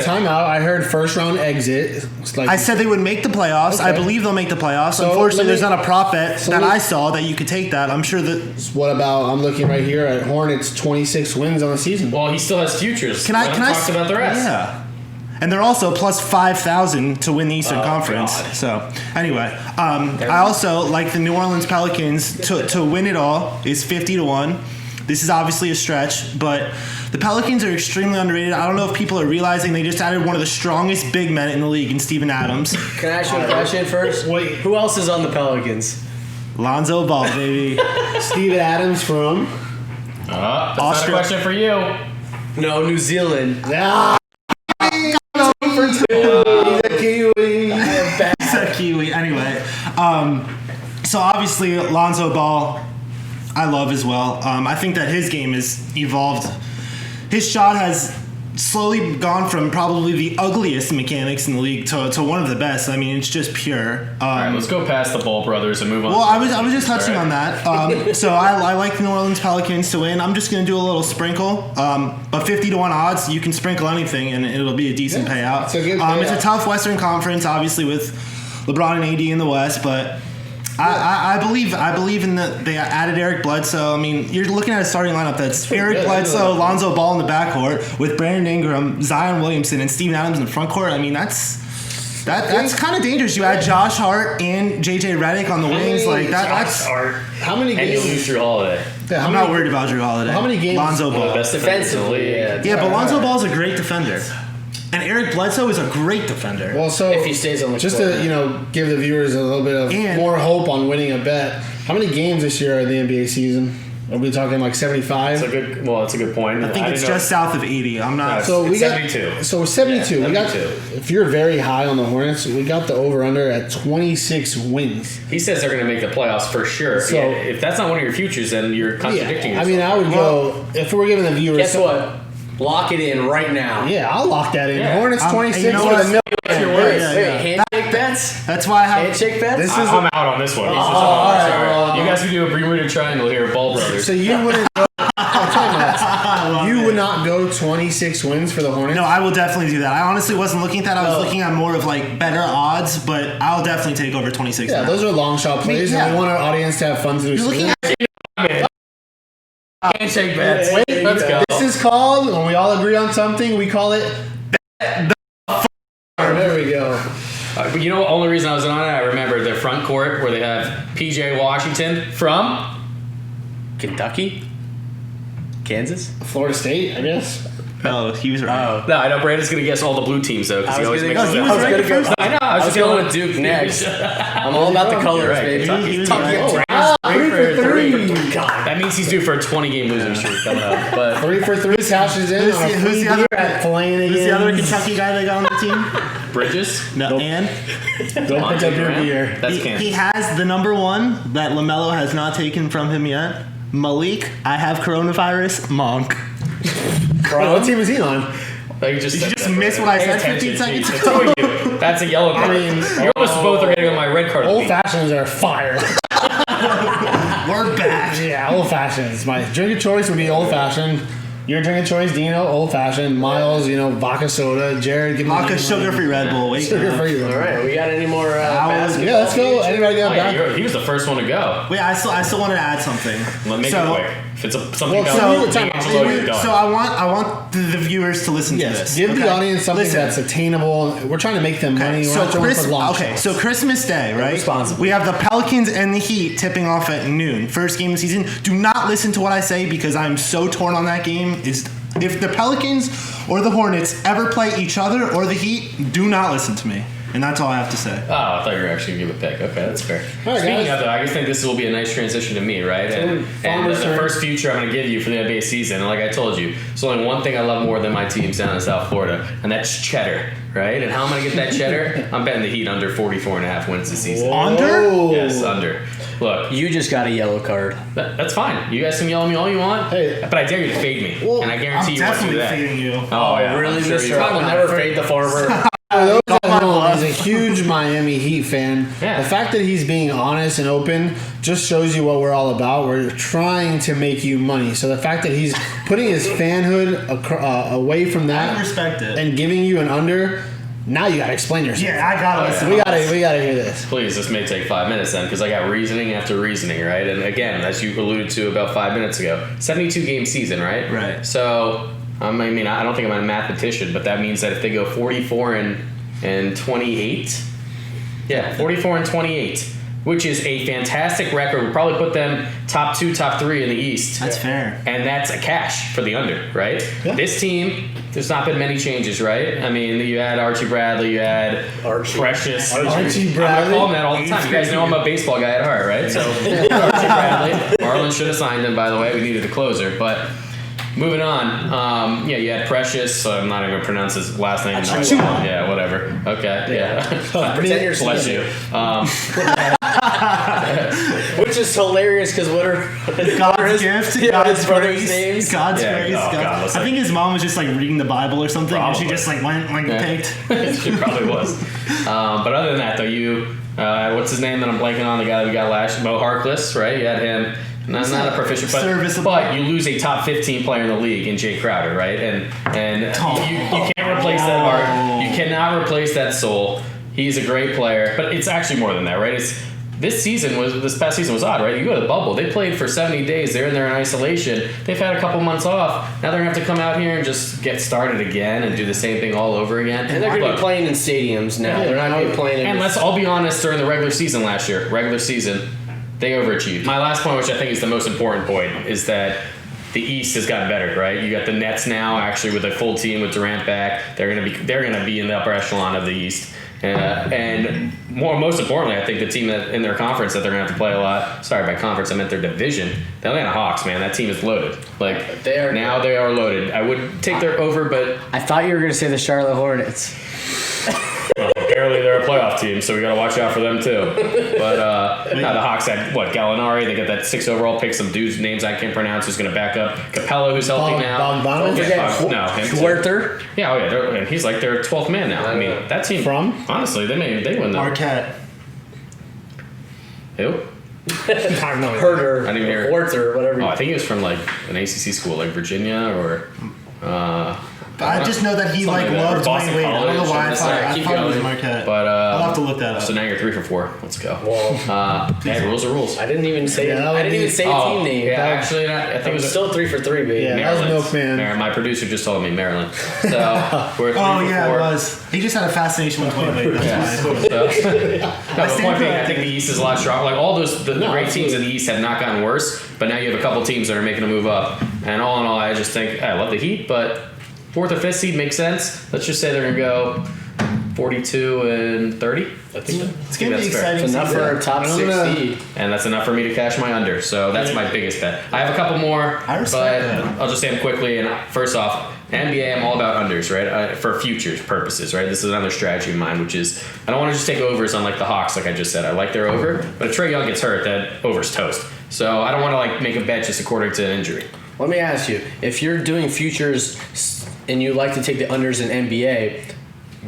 Time out. I heard first round exit. I said they would make the playoffs. Okay. I believe they'll make the playoffs. So unfortunately, there's not a prop bet that I saw that you could take that. I'm sure that. What about, I'm looking right here at Hornets, 26 wins on the season. Well, he still has futures. Can I talk about the rest? Yeah. And they're also plus 5,000 to win the Eastern Conference. God. So anyway, I also like the New Orleans Pelicans to win it all is 50-1. This is obviously a stretch, but the Pelicans are extremely underrated. I don't know if people are realizing they just added one of the strongest big men in the league in Steven Adams. Can I ask you a question first? Wait. Who else is on the Pelicans? Lonzo Ball, baby. Steven Adams from That's not a question for you. No, New Zealand. He's a Kiwi. He's a Kiwi. Anyway, so obviously Lonzo Ball, I love as well. I think that his game has evolved. His shot has slowly gone from probably the ugliest mechanics in the league to one of the best. I mean, it's just pure. All right, let's go past the Ball brothers and move on. Well, I was just touching on that. So I like the New Orleans Pelicans to win. I'm just going to do a little sprinkle. But 50-1 odds, you can sprinkle anything and it'll be a decent payout. It's a good payout. It's a tough Western Conference, obviously with LeBron and AD in the West, but I believe in they added Eric Bledsoe. I mean, you're looking at a starting lineup that's Eric Bledsoe, Lonzo Ball in the backcourt with Brandon Ingram, Zion Williamson, and Steven Adams in the frontcourt. I mean, that's kind of dangerous. You add Josh Hart and JJ Redick on the wings, like that. That's how many and games? you lose Drew Holiday. Yeah, I'm not worried about Drew Holiday. How many games? Lonzo Ball. Best Defensively, Yeah, but Lonzo Ball is a great defender. And Eric Bledsoe is a great defender. Well, so if he stays on the just court. to give the viewers a little bit of more hope on winning a bet. How many games this year are in the NBA season? Are we talking like 75? That's a good point. I think it's just south of 80. I'm not. So we got 72. So 72. Yeah, we got. 72. If you're very high on the Hornets, we got the over under at 26 wins. He says they're going to make the playoffs for sure. So if that's not one of your futures, then you're contradicting yourself. I mean, I would go if we're giving the viewers. Guess what? Lock it in right now. Yeah, I'll lock that in. Yeah. Hornets 26 you know with what? a million. Handshake bets? That's why I have. Handshake bets? I'm out on this one. Sorry. You guys can do a Bermuda Triangle here, Ball brothers. So you wouldn't go. You would not go 26 wins for the Hornets? No, I will definitely do that. I honestly wasn't looking at that. I was looking at more of like better odds, but I'll definitely take over 26. Yeah, now. those are long shot plays, and we want our audience to have fun through. You're looking at. Handshake bets. Let's go. This is called, when we all agree on something, we call it bet the There we go. But you know what? Only reason I was on it, I remember the front court where they have PJ Washington from Kentucky? Kansas? Florida State, I guess. Oh, he was right. No, I know Brandon's going to guess all the blue teams, though, because he always makes he was right the first time. I know. I I was was just going with Duke next. I'm all about the colors, Right. baby. He was Kentucky. right. Three for three. That means he's due for a 20-game losing streak coming up. But 3 for 3 cashes in. Who's on a the- who's free the other- beer at Flanagan's. Who's the other Kentucky guy they got on the team? Bridges? No, and Don't put up your beer. That's he Kansas. has the number one that LaMelo has not taken from him yet. Malik, I have coronavirus. Monk. What team is he on? Like, Did you just miss what I said 15 seconds ago? That's a yellow card. I mean, you almost both are getting on my red card. Old fashions are fire. We're back. Yeah, old fashioned. It's my drink of choice would be old fashioned. Your drink of choice, Dino, old fashioned. Myles, vodka soda. Jarrod, give me Vodka sugar-free Red Bull. Wait. Sugar-free. All right, we got any more basketball? Yeah, let's go. Anybody got back? He was the first one to go. Wait, I still wanted to add something. Let me make it quick. If it's something Well, about so- Angelo, you're done. So I want the viewers to listen to Yes, this. give the okay? audience something Listen. that's attainable. We're trying to make them money. We're not trying for long shots. So Christmas Day, right? Responsibly. We have the Pelicans and the Heat tipping off at noon. First game of the season. Do not listen to what I say because I'm so torn on that game. If the Pelicans or the Hornets ever play each other or the Heat, do not listen to me. And that's all I have to say. Oh, I thought you were actually going to give a pick. Okay, that's fair. All right, Speaking guys. of that, I just think this will be a nice transition to me, right? And Farmer's the turn. first future I'm going to give you for the NBA season, and like I told you, there's only one thing I love more than my teams down in South Florida, and that's cheddar, right? And how am I going to get that cheddar? I'm betting the Heat under 44.5 wins this season. Under? Yes, under. Look, You just got a yellow card. that's fine. You guys can yell at me all you want, Hey. but I dare you to fade me, and I guarantee I'm you won't do definitely that. fading you. Oh, yeah. Really, I'm sure you Mr. I will. will never fade the farmer. For those at home, he's a huge Miami Heat fan. Yeah. The fact that he's being honest and open just shows you what we're all about. We're trying to make you money. So the fact that he's putting his fanhood away from I that respect it. and giving you an under, now you got to explain yourself. Yeah, I gotta listen. We gotta hear this. Please, this may take 5 minutes then, because I got reasoning after reasoning, right? And again, as you alluded to about 5 minutes ago, 72 game season, right? Right. So, I mean, I don't think I'm a mathematician, but that means that if they go 44 and 28, yeah, 44 and 28, which is a fantastic record, would probably put them top 2, top 3 in the East. That's fair. And that's a cash for the under, right? Yeah. This team, there's not been many changes, right? I mean, you had Archie Bradley, you had Archie. Precious. Archie I'm Bradley. gonna call him that all the time. You guys know I'm a baseball guy at heart, right? So Archie Bradley. Marlins should have signed him, by the way. We needed a closer, but moving on. Yeah, you had Precious. I'm not even gonna pronounce his last name. Achua. Yeah, whatever. Okay. Yeah. Pretend you're Bless sneezing. you. Which is hilarious because what are God's gift, yeah, God's his brother's grace, names? God's Yeah, grace. oh, God, listen. I think his mom was just like reading the Bible or something, and she Probably. just like went picked. She probably was. But other than that, though, what's his name that I'm blanking on? The guy that we got last, Mo Harkless, right? You had him. Not a proficient, Serviceable. but you lose a top 15 player in the league in Jay Crowder, right? And you can't replace that heart. You cannot replace that soul. He's a great player, but it's actually more than that, right? This past season was odd, right? You go to the bubble. They played for 70 days. They're in there in isolation. They've had a couple months off. Now they're going to have to come out here and just get started again and do the same thing all over again. And they're going to Look, be playing in stadiums now. They're not going to be playing in. and let's all be honest, during the regular season last year, they overachieved. My last point, which I think is the most important point, is that the East has gotten better, right? You got the Nets now, actually, with a full team with Durant back. They're gonna be in the upper echelon of the East. And most importantly, I think the team that in their conference that they're gonna have to play a lot. Sorry, by conference I meant their division. The Atlanta Hawks, man, that team is loaded. Like They are loaded. I would take their over, but I thought you were going to say the Charlotte Hornets. apparently they're a playoff team, so we got to watch out for them too. But the Hawks had Gallinari. They got that 6 overall pick. Some dude's names I can't pronounce who's going to back up. Capella, who's healthy now. Bogdanovich? Him too. Werther. Yeah, oh yeah, and he's like their 12th man now. I mean, that team honestly, they win the Marquette. Who? Herder. I didn't even hear it. Werther, whatever. Oh, I think he was from like an ACC school, like Virginia or. I just know that he Something like like that. loved Boston Dwayne Wade. I don't know College, why I and thought, it's like, I keep thought it was going. Marquette. But I'll have to look that up. So now you're 3 for 4. Let's go. Well, Hey, rules are rules. I didn't even say. Yeah, I didn't even say a team name. Yeah, actually, I think it was Still 3 for 3, baby. Yeah. That was Maryland. Milkman. My producer just told me Maryland. So we're 3 Oh for yeah, 4. it was. He just had a fascination with Dwayne Wade. That's why. So, no, the stand point being, I corrected. think the East is a lot stronger. Like all those, the great teams absolutely. in the East have not gotten worse, but now you have a couple teams that are making a move up. And all in all, I just think I love the Heat, but 4th or 5th seed makes sense. Let's just say they're gonna go 42 and 30. I think It's gonna be exciting. It's enough season. for a top I'm 6 gonna- seed. and that's enough for me to cash my under. So that's my biggest bet. I have a couple more, I but respect that. I'll just say them quickly. And first off, NBA, I'm all about unders, right? For futures purposes, right? This is another strategy of mine, which is I don't want to just take overs on like the Hawks, like I just said. I like their over, but if Trae Young gets hurt, that over's toast. So I don't want to like make a bet just according to an injury. Let me ask you: if you're doing futures and you like to take the unders in NBA,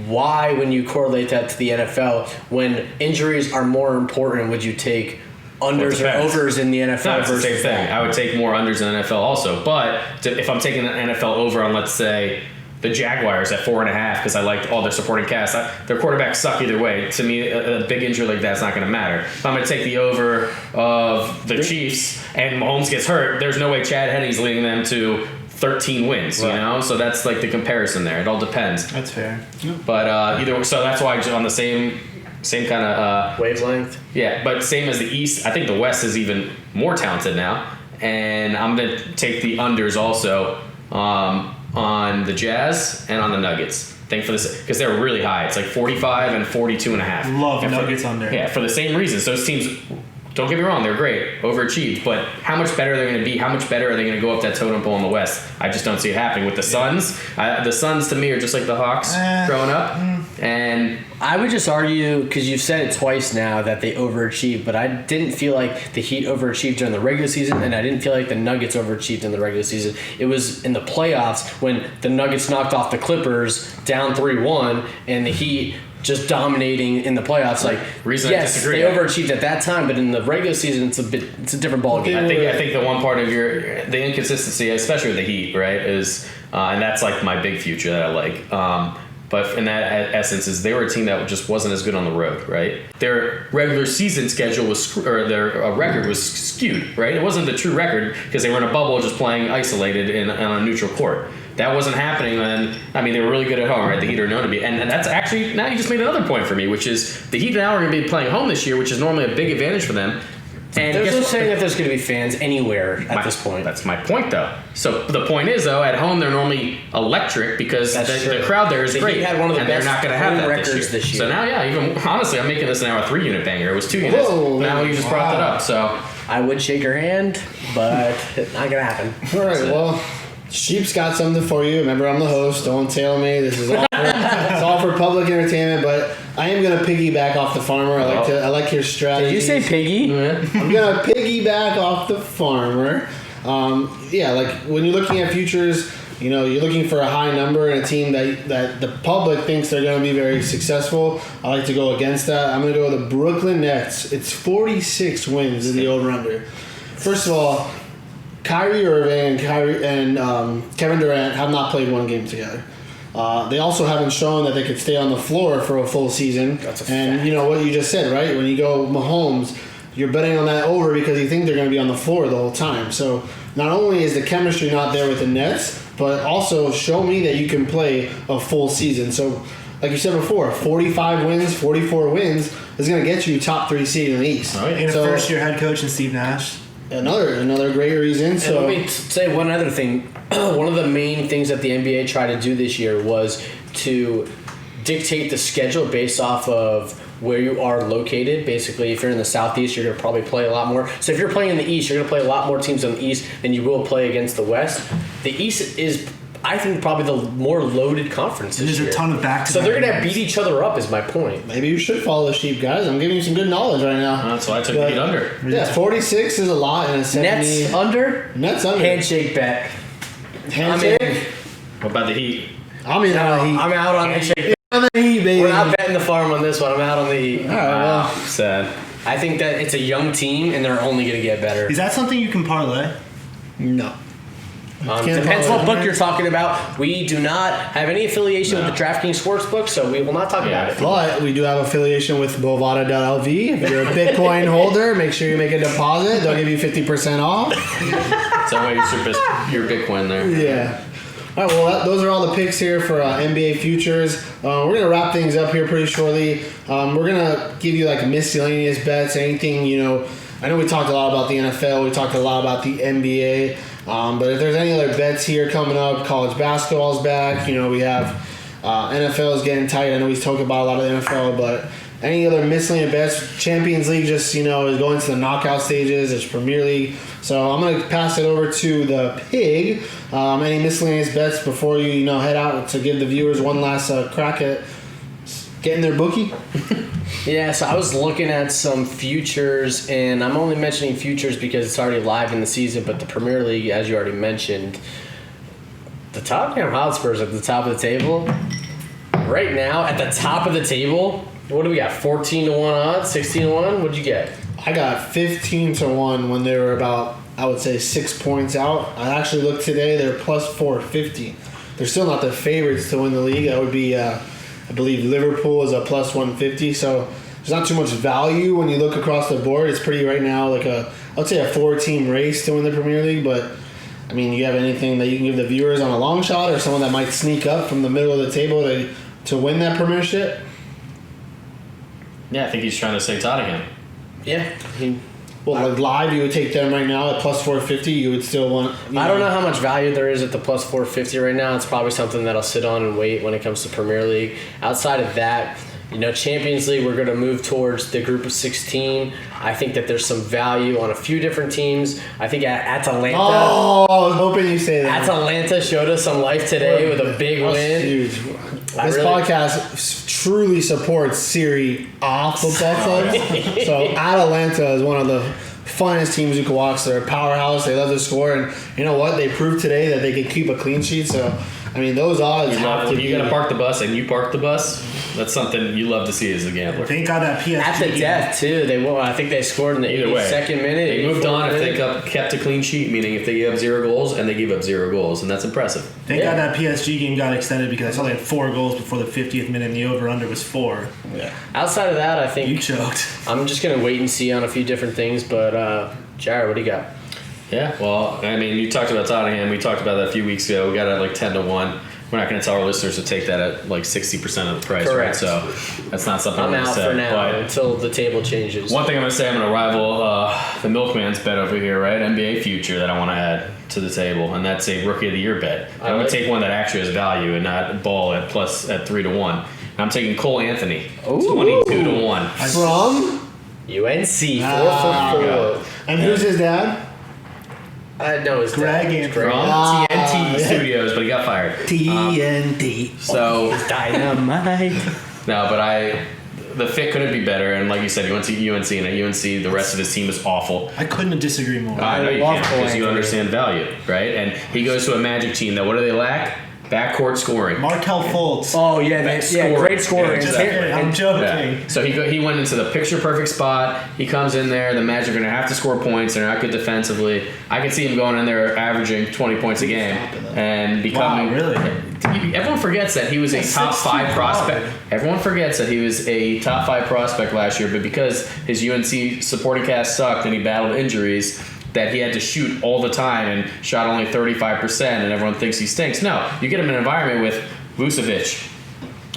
why, when you correlate that to the NFL, when injuries are more important, would you take unders or depends. overs in the NFL No, it's the versus same thing. that. I would take more unders in the NFL also. But if I'm taking an NFL over on, let's say, the Jaguars at 4.5 because I liked all their supporting cast. Their quarterbacks suck either way. To me, a big injury like that's not going to matter. If I'm going to take the over of the Chiefs and Mahomes gets hurt, there's no way Chad Henne's leading them to 13 wins, right. you know? So that's like the comparison there. It all depends. That's fair. But either so that's why on the same kind of wavelength. Yeah, but same as the East, I think the West is even more talented now. And I'm going to take the unders also on the Jazz and on the Nuggets. Think for this because they're really high. It's like 45 and 42.5. Love and Nuggets under. Yeah, for the same reasons. Those teams, don't get me wrong, they're great, overachieved. But how much better they're going to be? How much better are they going to go up that totem pole in the West? I just don't see it happening with the Suns. The Suns to me are just like the Hawks growing up, and I would just argue, because you've said it twice now, that they overachieved, but I didn't feel like the Heat overachieved during the regular season, and I didn't feel like the Nuggets overachieved in the regular season. It was in the playoffs when the Nuggets knocked off the Clippers down 3-1, and the Heat just dominating in the playoffs. Like, Reason I yes, disagree. they overachieved at that time, but in the regular season, it's a different ballgame. I think the one part of the inconsistency, especially with the Heat, right, is and that's like my big future that I like. But in that essence, is they were a team that just wasn't as good on the road, right? Their regular season schedule or their record was skewed, right? It wasn't the true record because they were in a bubble just playing isolated on a neutral court. That wasn't happening then. I mean, they were really good at home, right? The Heat are known to be. And that's actually, now you just made another point for me, which is the Heat now are going to be playing home this year, which is normally a big advantage for them. And There's no saying that there's going to be fans anywhere at this point. That's my point, though. So the point is, though, at home they're normally electric because the crowd there is The great. Heat had one of the and best they're not going to have home that records this year. So now, yeah, even honestly, I'm making this now a 3-unit banger. It was 2 units. Whoa, now you just brought that up. So I would shake her hand, but it's not going to happen. All right, well, Sheep's got something for you. Remember, I'm the host. Don't tail me. This is all it's all for public entertainment, but I am going to piggyback off the farmer. I like your strategy. Did you say piggy? I'm going to piggyback off the farmer. Yeah, like when you're looking at futures, you know, you're looking for a high number and a team that the public thinks they're going to be very successul. I like to go against that. I'm going to go with the Brooklyn Nets. It's 46 wins in the over-under. First of all, Kyrie Irving and Kevin Durant have not played one game together. They also haven't shown that they could stay on the floor for a full season. That's a fact. And you know what you just said, right? When you go Mahomes, you're betting on that over because you think they're going to be on the floor the whole time. So not only is the chemistry not there with the Nets, but also show me that you can play a full season. So like you said before, 45 wins, 44 wins is going to get you top 3 seed in the East. All right. And So- a first-year head coach in Steve Nash. Another great reason. And So let me say one other thing. One of the main things that the NBA tried to do this year was to dictate the schedule based off of where you are located. Basically, if you're in the Southeast, you're going to probably play a lot more. So if you're playing in the East, you're going to play a lot more teams in the East than you will play against the West. The East is, I think, probably the more loaded conference this There's year. a ton of back-to-back. So they're going to beat each other up, is my point. maybe you should follow the Sheep, guys. I'm giving you some good knowledge right now. that's why I took the Heat under. Yeah, 46 is a lot in a 70. Nets under, Nets under. handshake bet. Handshake? What about the Heat? I'm in on the Heat. I'm out on handshake. On the Heat, baby. We're not betting the farm on this one. I'm out on the Heat. All right, well, Sad. I think that it's a young team and they're only going to get better. Is that something you can parlay? no. Can't Depends follow what book you're talking about. We do not have any affiliation No. with the DraftKings Sportsbook, so we will not talk about it. But we do have affiliation with Bovada.lv. If you're a Bitcoin holder, make sure you make a deposit. They'll give you 50% off. So why your Bitcoin there? Yeah. All right, well, those are all the picks here for NBA futures. We're going to wrap things up here pretty shortly. We're going to give you like miscellaneous bets, anything, you know. I know we talked a lot about the NFL. We talked a lot about the NBA. But if there's any other bets here coming up, college basketball's back. You know, we have NFL is getting tight. I know we talk about a lot of the NFL, but any other miscellaneous bets, Champions League just, you know, is going to the knockout stages. It's Premier League. So I'm going to pass it over to the pig. Any miscellaneous bets before you know, head out to give the viewers one last crack at getting their bookie? Yeah, so I was looking at some futures, and I'm only mentioning futures because it's already live in the season, but the Premier League, as you already mentioned, the Tottenham Hotspurs at the top of the table. Right now, at the top of the table, what do we got? 14-1 odds, 16-1? What'd you get? I got 15-1 when they were about, I would say, 6 points out. I actually looked today; they're plus 450. They're still not the favorites to win the league. That would be, I believe, Liverpool is a plus 150. So there's not too much value when you look across the board. It's pretty right now like I would say a 4-team race to win the Premier League. But I mean, you have anything that you can give the viewers on a long shot, or someone that might sneak up from the middle of the table to win that Premiership? Yeah, I think he's trying to say Tottenham. Yeah. Well, like live, you would take them right now at plus 450. You would still want. I don't know how much value there is at the plus 450 right now. It's probably something that I'll sit on and wait when it comes to Premier League. Outside of that, Champions League, we're going to move towards the group of 16. I think that there's some value on a few different teams. I think Atalanta. Oh, I was hoping you say that. Atalanta showed us some life today with a big win. Huge. This podcast truly supports Serie A football clubs. So Atalanta is one of the funnest teams you can watch. They're a powerhouse. They love to score, and you know what? They proved today that they can keep a clean sheet. So I mean, those odds have to be. You got to park the bus, and you park the bus. That's something you love to see as a gambler. Thank God that PSG at the death too. They won. I think they scored in the 82nd minute. They moved on if they kept a clean sheet, meaning if they gave up 0 goals, and they gave up 0 goals, and that's impressive. Thank God that PSG game got extended because I saw they had 4 goals before the 50th minute, and the over/under was 4. Yeah. Outside of that, I think You choked. I'm just gonna wait and see on a few different things. But Jarrod, what do you got? Yeah, well, I mean, you talked about Tottenham. We talked about that a few weeks ago. We got it at like 10-1. We're not going to tell our listeners to take that at like 60% of the price, Correct. right? So that's not something I'm I'm going to out say. for now But until the table changes. one thing I'm going to say, I'm going to rival the Milkman's bet over here, right? NBA future that I want to add to the table, and that's a Rookie of the Year bet. I'm going to take one that actually has value and not ball at 3-1. And I'm taking Cole Anthony, 22-1. From UNC 4 for 4. And who's his dad? I know his Greg dad. Anthony. From TNT Studios, but he got fired. TNT. So Dynamite. no, but the fit couldn't be better. And like you said, he went to UNC, and at UNC, the rest of his team is awful. I couldn't disagree more. I know you love can't Cole because you Anthony. understand value, right? And he goes to a Magic team that what do they lack? Backcourt scoring. Markelle Fultz. Oh yeah, great scorer. Yeah, exactly. I'm joking. Yeah. So he went into the picture perfect spot. He comes in there. The Magic are going to have to score points. They're not good defensively. I could see him going in there averaging 20 points a game and becoming. Wow, really? Everyone forgets that he was a top 5 prospect. Everyone forgets that he was a top 5 prospect last year, but because his UNC supporting cast sucked and he battled injuries, that he had to shoot all the time and shot only 35%, and everyone thinks he stinks. No, you get him in an environment with Vucevic,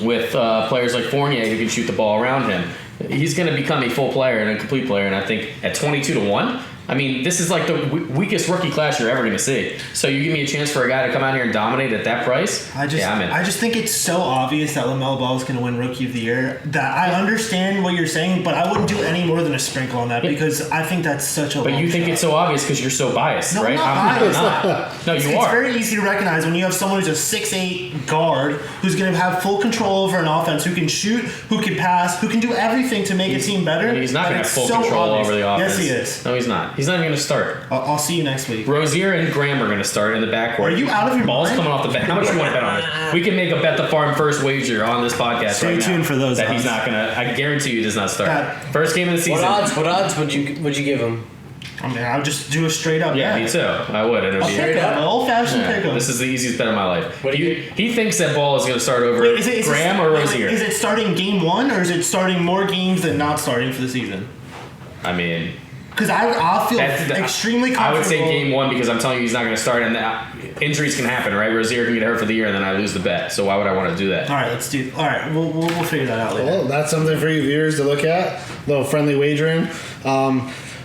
with players like Fournier who can shoot the ball around him. He's going to become a full player and a complete player, and I think at 22-1, I mean, this is like the weakest rookie class you're ever going to see. So you give me a chance for a guy to come out here and dominate at that price? I'm in. I just think it's so obvious that LaMelo Ball is going to win Rookie of the Year that I understand what you're saying, but I wouldn't do any more than a sprinkle on that because I think that's such a. But you think it's so obvious because you're so biased, No, right? I'm not. No, you are. It's very easy to recognize when you have someone who's a 6'8" guard who's going to have full control over an offense, who can shoot, who can pass, who can do everything to make a team better. He's not going to have full so control obvious. over the offense. Yes, he is. No, he's not. He's not even going to start. I'll see you next week. Rozier and Graham are going to start in the backcourt. Are you out of your Ball's mind? coming off the bench. How much you want to bet on this? We can make a bet the farm first wager on this podcast. Stay right tuned now for those that odds. he's not going to. I guarantee you, he does not start. First game of the season. What odds would you give him? I mean, I would just do a straight up. Yeah, bet. me too. I would. And it would be- Straight up? An old-fashioned Yeah, pick'em. this is the easiest bet of my life. What do you- He thinks that Ball is going to start over Wait, is Graham or Rozier. Is it starting game 1 or is it starting more games than not starting for the season? I mean, Because I feel that's extremely I comfortable. would say game 1 because I'm telling you he's not going to start, and injuries can happen, right? Rozier can get hurt for the year, and then I lose the bet. So why would I want to do that? All right, let's do. All right, we'll figure that out later. Well, that's something for you viewers to look at. A little friendly wagering.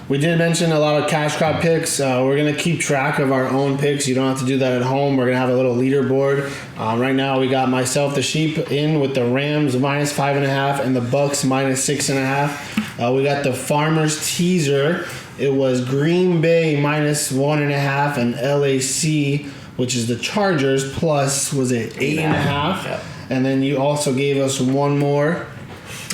We did mention a lot of cash crop picks. We're going to keep track of our own picks. You don't have to do that at home. We're going to have a little leaderboard. Right now, we got myself, the sheep, in with the Rams minus 5.5 and the Bucks minus 6.5. We got the Farmers teaser. It was Green Bay minus 1.5 and LAC, which is the Chargers, plus, was it 8.5? Yeah. And then you also gave us one more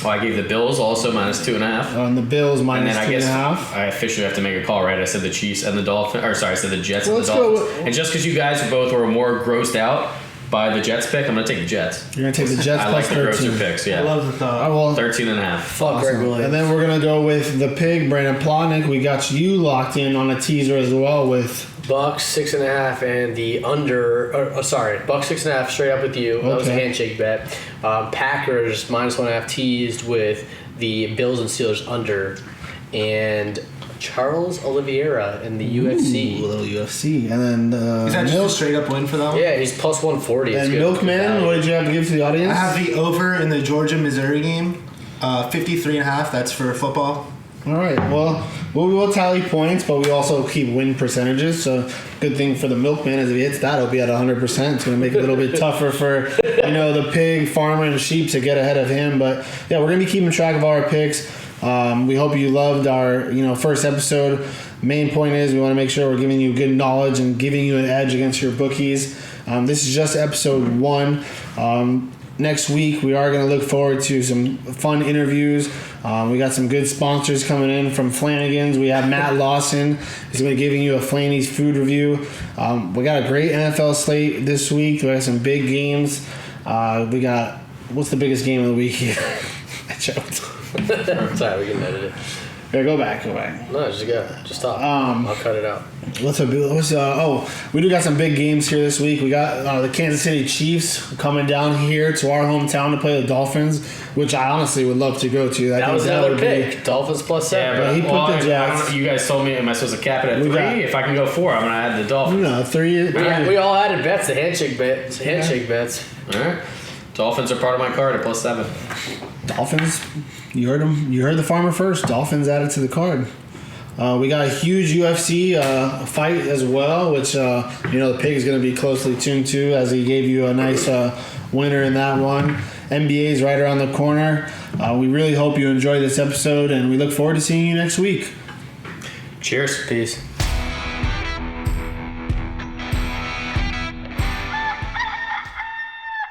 Oh, I gave the Bills also minus 2.5. on the Bills And minus then I guess 2.5. I officially have to make a call, right? I said the Chiefs and the Dolphins, or sorry, I said the Jets Well, and the let's go Dolphins. And just because you guys both were more grossed out, by the Jets pick, I'm going to take the Jets. You're going to take the Jets I plus like the 13. grosser picks, yeah. I love the thought. All right, well, 13.5. Fuck Greg Williams. and then we're going to go with the pig, Brandon Plotnick. We got you locked in on a teaser as well with... Bucks 6.5 and the under. Bucks 6.5 straight up with you. That was a Okay. handshake bet. Packers -1.5 teased with the Bills and Steelers under, and Charles Oliveira in the Ooh, a UFC. little UFC. And then Is that just a straight up win for that one? Yeah, he's plus 140. It's and good. Milkman, what did you have to give to the audience? I have the over in the Georgia-Missouri game, 53.5. That's for football. All right. Well, we will tally points, but we also keep win percentages. So, good thing for the Milkman is if he hits that, it'll be at 100%. It's going to make it a little bit tougher for the pig, farmer, and sheep to get ahead of him. But yeah, we're going to be keeping track of all our picks. We hope you loved our first episode. Main point is we want to make sure we're giving you good knowledge and giving you an edge against your bookies. This is just episode 1. Next week, we are going to look forward to some fun interviews. We got some good sponsors coming in from Flanagan's. We have Matt Lawson. He's going to be giving you a Flanny's food review. We got a great NFL slate this week. We got some big games. We got, what's the biggest game of the week here? I choked. Sorry, we can edit it. Here, go back. No, just stop. I'll cut it out. We do got some big games here this week. We got the Kansas City Chiefs coming down here to our hometown to play the Dolphins, which I honestly would love to go to. That was another pick. Dolphins plus 7. Yeah, but he put the Jets. You guys told me, am I supposed to cap it at 3? If I can go 4, I'm going to add the Dolphins. No, 3. We all added bets, the handshake bets. All right. Dolphins are part of my card at plus 7. Dolphins. You heard him. You heard the farmer first. Dolphins added to the card. We got a huge UFC fight as well, which the pig is going to be closely tuned to, as he gave you a nice winner in that one. NBA is right around the corner. We really hope you enjoyed this episode, and we look forward to seeing you next week. Cheers. Peace.